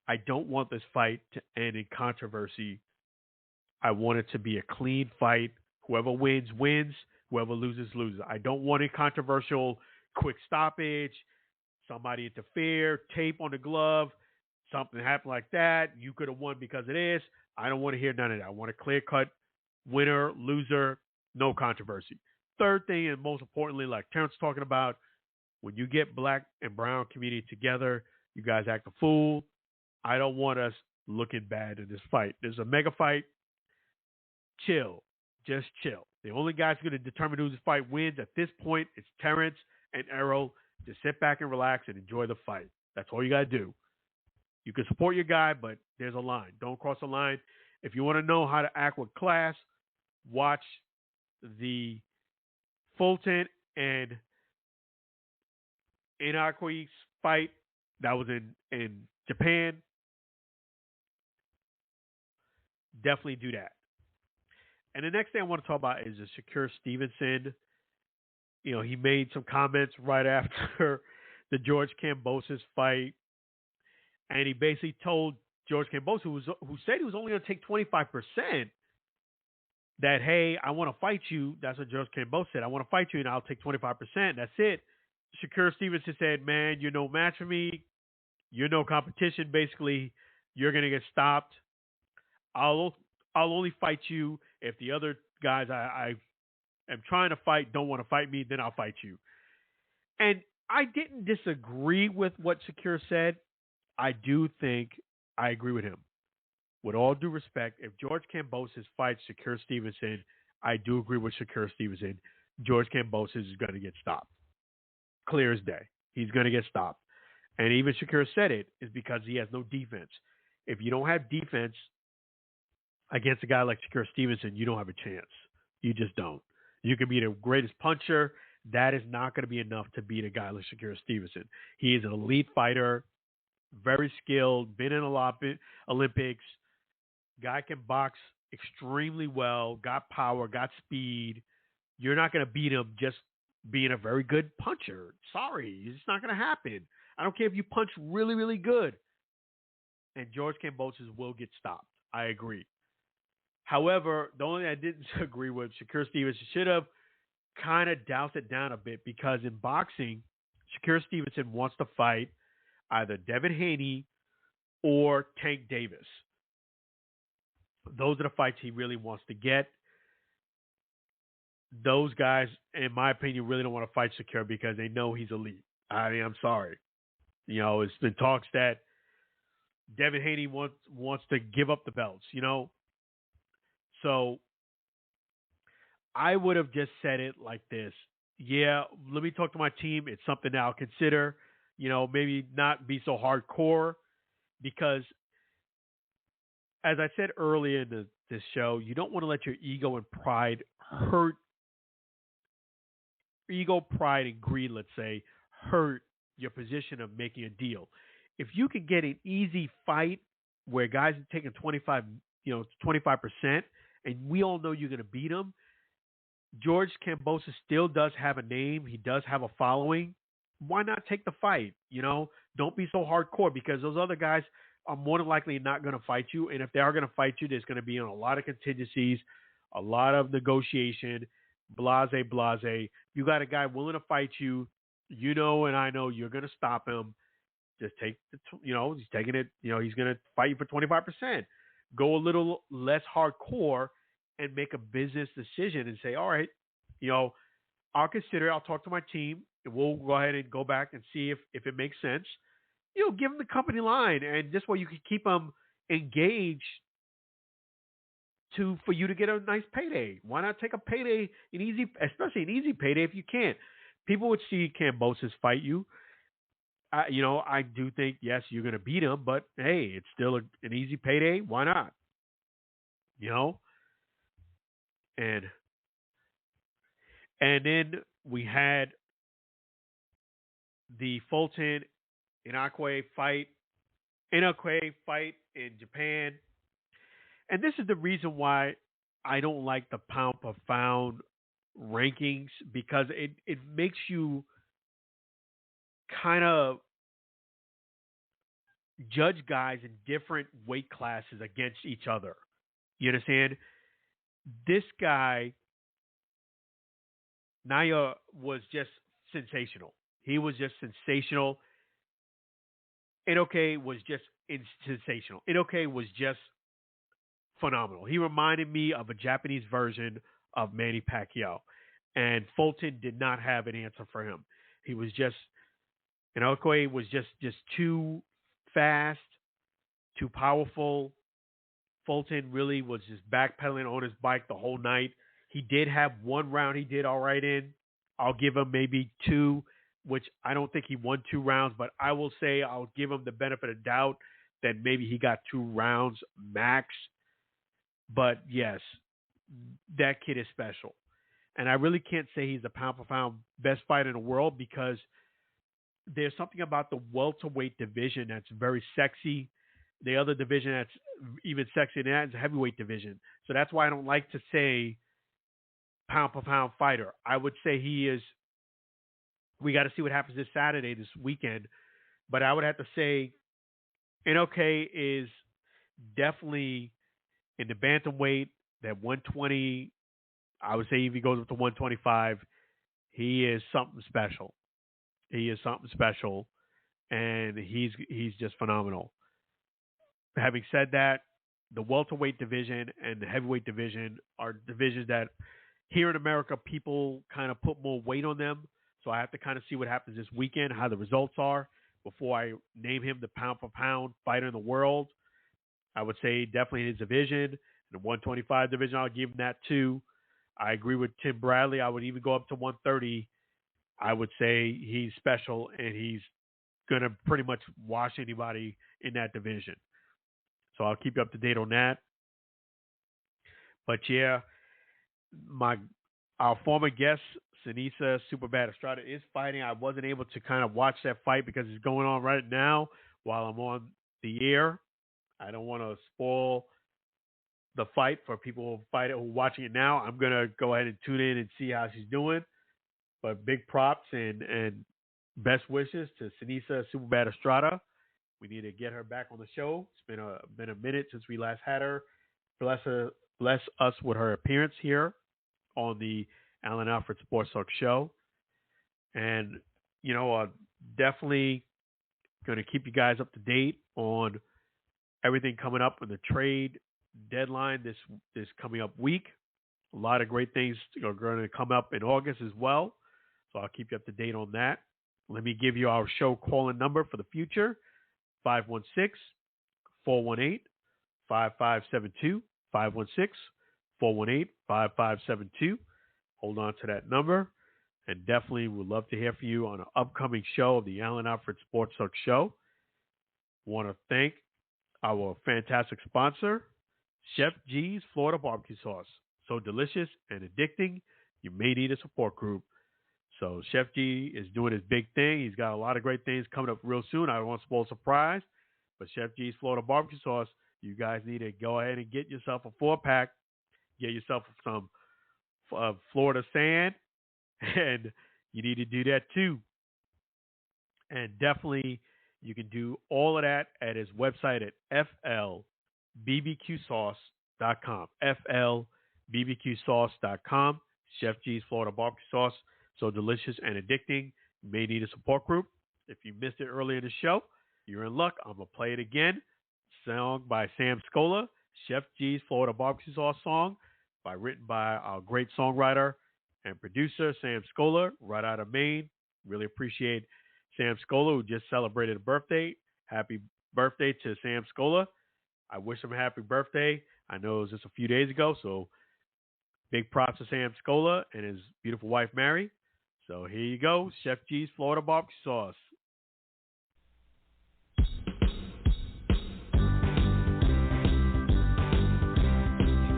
I don't want this fight to end in controversy. I want it to be a clean fight. Whoever wins, wins. Whoever loses, loses. I don't want a controversial quick stoppage, somebody interfere, tape on the glove, something happened like that. You could have won because of this. I don't want to hear none of that. I want a clear-cut winner, loser, no controversy. Third thing, and most importantly, like Terrance talking about, when you get black and brown community together, you guys act a fool. I don't want us looking bad in this fight. There's a mega fight. Chill. Just chill. The only guys going to determine who this fight wins at this point is Terrance and Errol. Just sit back and relax and enjoy the fight. That's all you got to do. You can support your guy, but there's a line. Don't cross the line. If you want to know how to act with class, watch the Fulton and Inoue fight that was in Japan. Definitely do that. And the next thing I want to talk about is the Shakur Stevenson he made some comments right after the George Kambosos fight, and he basically told George Kambosos, who said he was only going to take 25%, that, hey, I want to fight you. That's what George Kambosos said. I want to fight you, and I'll take 25%. That's it. Shakur Stevenson said, man, you're no match for me. You're no competition. Basically, you're going to get stopped. I'll only fight you if the other guys I am trying to fight don't want to fight me, then I'll fight you. And I didn't disagree with what Shakur said. I do think I agree with him. With all due respect, if George Kambosos fights Shakur Stevenson, I do agree with Shakur Stevenson. George Kambosos is going to get stopped. Clear as day. He's going to get stopped. And even Shakur said it is because he has no defense. If you don't have defense against a guy like Shakur Stevenson, you don't have a chance. You just don't. You can be the greatest puncher. That is not going to be enough to beat a guy like Shakur Stevenson. He is an elite fighter, very skilled, been in Olympics. Guy can box extremely well, got power, got speed. You're not going to beat him just being a very good puncher. Sorry, it's not going to happen. I don't care if you punch really, really good. And George Kambosos will get stopped. I agree. However, the only thing I didn't agree with, Shakur Stevenson should have kind of doused it down a bit, because in boxing, Shakur Stevenson wants to fight either Devin Haney or Tank Davis. Those are the fights he really wants to get. Those guys, in my opinion, really don't want to fight Shakur because they know he's elite. I mean, I'm sorry. It's been talks that Devin Haney wants to give up the belts, So I would have just said it like this. Yeah, let me talk to my team. It's something that I'll consider, maybe not be so hardcore, because as I said earlier in this show, you don't want to let your ego and pride hurt. Ego, pride, and greed, let's say, hurt your position of making a deal. If you can get an easy fight where guys are taking 25%, and we all know you're going to beat them, George Kambosos still does have a name. He does have a following. Why not take the fight? Don't be so hardcore, because those other guys are more than likely not going to fight you. And if they are going to fight you, there's going to be on a lot of contingencies, a lot of negotiation, blase. You got a guy willing to fight you, and I know you're going to stop him. Just take he's taking it, he's going to fight you for 25%. Go a little less hardcore and make a business decision and say, all right, I'll consider it. I'll talk to my team, and we'll go ahead and go back and see if it makes sense. Give them the company line, and this way you can keep them engaged for you to get a nice payday. Why not take a payday, especially an easy payday if you can? People would see Kambosos fight you. I do think, yes, you're going to beat him, but hey, it's still an easy payday. Why not? And then we had the Fulton Inoue fight in Japan. And this is the reason why I don't like the pound per pound rankings, because it makes you kind of judge guys in different weight classes against each other. You understand? This guy, Naoya, was just sensational. He was just sensational. Inoue was just sensational. Inoue was just phenomenal. He reminded me of a Japanese version of Manny Pacquiao. And Fulton did not have an answer for him. Inoue was just too fast, too powerful. Fulton really was just backpedaling on his bike the whole night. He did have one round he did all right in. I'll give him maybe two, which I don't think he won 2 rounds, but I will say I'll give him the benefit of doubt that maybe he got 2 rounds max. But yes, that kid is special. And I really can't say he's the pound for pound best fighter in the world, because there's something about the welterweight division that's very sexy. The other division that's even sexier than that is the heavyweight division. So that's why I don't like to say pound for pound fighter. I would say he is We got to see what happens this Saturday, this weekend. But I would have to say Inoue is definitely in the bantamweight, that 120. I would say if he goes up to 125, he is something special. He is something special, and he's just phenomenal. Having said that, the welterweight division and the heavyweight division are divisions that here in America people kind of put more weight on them. So I have to kind of see what happens this weekend, how the results are, before I name him the pound-for-pound fighter in the world. I would say definitely in his division. In the 125 division, I'll give him that too. I agree with Tim Bradley. I would even go up to 130. I would say he's special, and he's going to pretty much wash anybody in that division. So I'll keep you up to date on that. But yeah, our former guest, Seniesa Superbad Estrada, is fighting. I wasn't able to kind of watch that fight because it's going on right now while I'm on the air. I don't want to spoil the fight for people who are watching it now. I'm going to go ahead and tune in and see how she's doing. But big props and best wishes to Seniesa Superbad Estrada. We need to get her back on the show. It's been a minute since we last had her. Bless us with her appearance here on the Alan Alfred Sports Talk show. And, definitely going to keep you guys up to date on everything coming up in the trade deadline this coming up week. A lot of great things are going to come up in August as well. So I'll keep you up to date on that. Let me give you our show call-in number for the future, 516-418-5572, 516-418-5572. Hold on to that number. And definitely would love to hear from you on an upcoming show of the Alan Alfred Sports Talk show. Want to thank our fantastic sponsor, Chef G's Florida Barbecue Sauce. So delicious and addicting, you may need a support group. So Chef G is doing his big thing. He's got a lot of great things coming up real soon. I don't want to spoil a surprise. But Chef G's Florida Barbecue Sauce, you guys need to go ahead and get yourself a 4-pack. Get yourself some Florida sand. And you need to do that too. And definitely you can do all of that at his website at flbbqsauce.com. flbbqsauce.com. Chef G's Florida Barbecue Sauce. So delicious and addicting. You may need a support group. If you missed it earlier in the show, you're in luck. I'm going to play it again. Song by Sam Scola. Chef G's Florida Barbecue Sauce song written by our great songwriter and producer, Sam Scola, right out of Maine. Really appreciate Sam Scola, who just celebrated a birthday. Happy birthday to Sam Scola. I wish him a happy birthday. I know it was just a few days ago, so big props to Sam Scola and his beautiful wife, Mary. So here you go, Chef G's Florida Barbecue Sauce.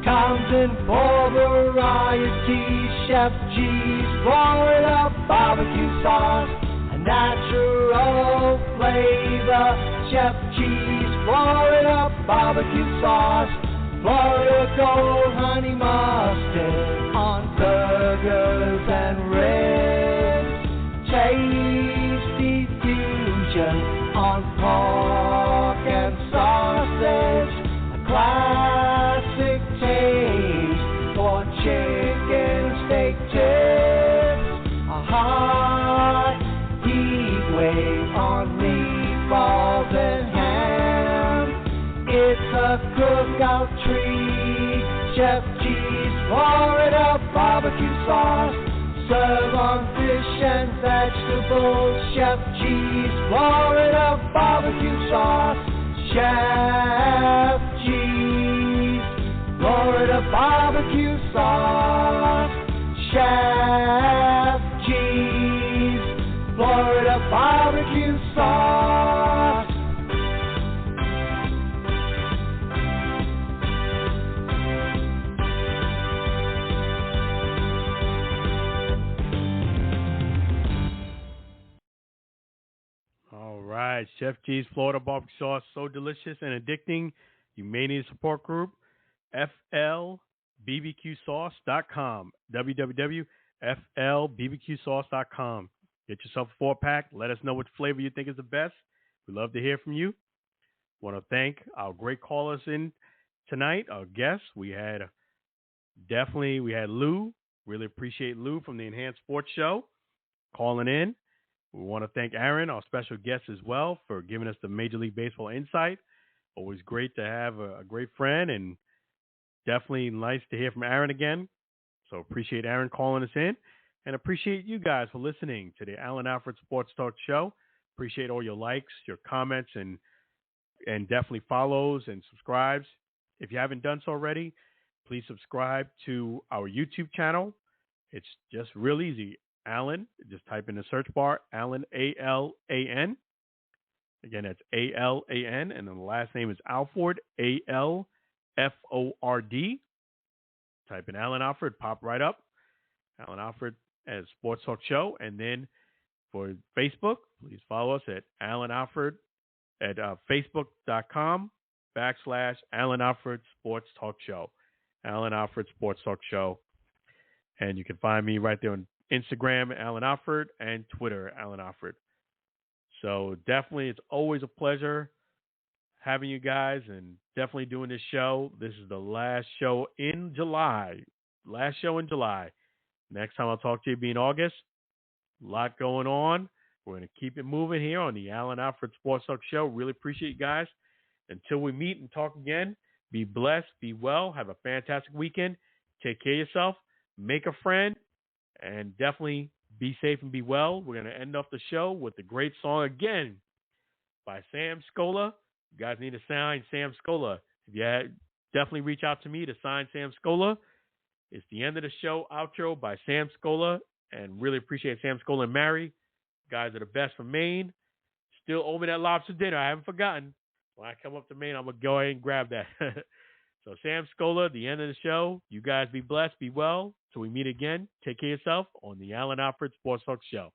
Comes in for variety, Chef G's Florida Barbecue Sauce, a natural flavor. Chef G's Florida Barbecue Sauce, Florida Gold Honey Mustard on burgers and ribs, tasty fusion on pork and sausage, a classic taste for chicken steak tips, a hot heat wave on meatballs and ham. It's a cookout treat. Chef G's Florida Barbecue Sauce, serve on fish and vegetables. Chef G's Florida Barbecue Sauce, Chef G's Florida Barbecue Sauce, Chef G's Florida Barbecue Sauce. All right, Chef G's Florida Barbecue Sauce, so delicious and addicting. You may need a support group. flbbqsauce.com. www.flbbqsauce.com. Get yourself a 4-pack. Let us know which flavor you think is the best. We'd love to hear from you. Want to thank our great callers in tonight, our guests. We had Lou. Really appreciate Lou from the Enhanced Sports Show calling in. We want to thank Aaron, our special guest as well, for giving us the Major League Baseball insight. Always great to have a great friend, and definitely nice to hear from Aaron again. So appreciate Aaron calling us in, and appreciate you guys for listening to the Alan Alfred Sports Talk Show. Appreciate all your likes, your comments, and definitely follows and subscribes. If you haven't done so already, please subscribe to our YouTube channel. It's just real easy. Alan, just type in the search bar, Alan, A-L-A-N. Again, that's A-L-A-N, and then the last name is Alford, A-L-F-O-R-D. Type in Alan Alfred, pop right up. Alan Alfred as Sports Talk Show. And then for Facebook, please follow us at Alan Alfred at facebook.com/Alan Alfred Sports Talk Show. Alan Alfred Sports Talk Show. And you can find me right there on Instagram, Alan Alfred, and Twitter, Alan Alfred. So definitely, it's always a pleasure having you guys and definitely doing this show. This is the last show in July. Last show in July. Next time I'll talk to you will be in August. A lot going on. We're going to keep it moving here on the Alan Alfred Sports Talk Show. Really appreciate you guys. Until we meet and talk again, be blessed, be well, have a fantastic weekend. Take care of yourself. Make a friend. And definitely be safe and be well. We're going to end off the show with the great song again by Sam Scola. You guys need to sign Sam Scola. If you definitely reach out to me to sign Sam Scola. It's the end of the show outro by Sam Scola. And really appreciate Sam Scola and Mary. You guys are the best from Maine. Still owe me that lobster dinner. I haven't forgotten. When I come up to Maine, I'm going to go ahead and grab that. So Sam Scola, the end of the show. You guys be blessed, be well. Till we meet again, take care of yourself on the Alan Alfred Sports Talk Show.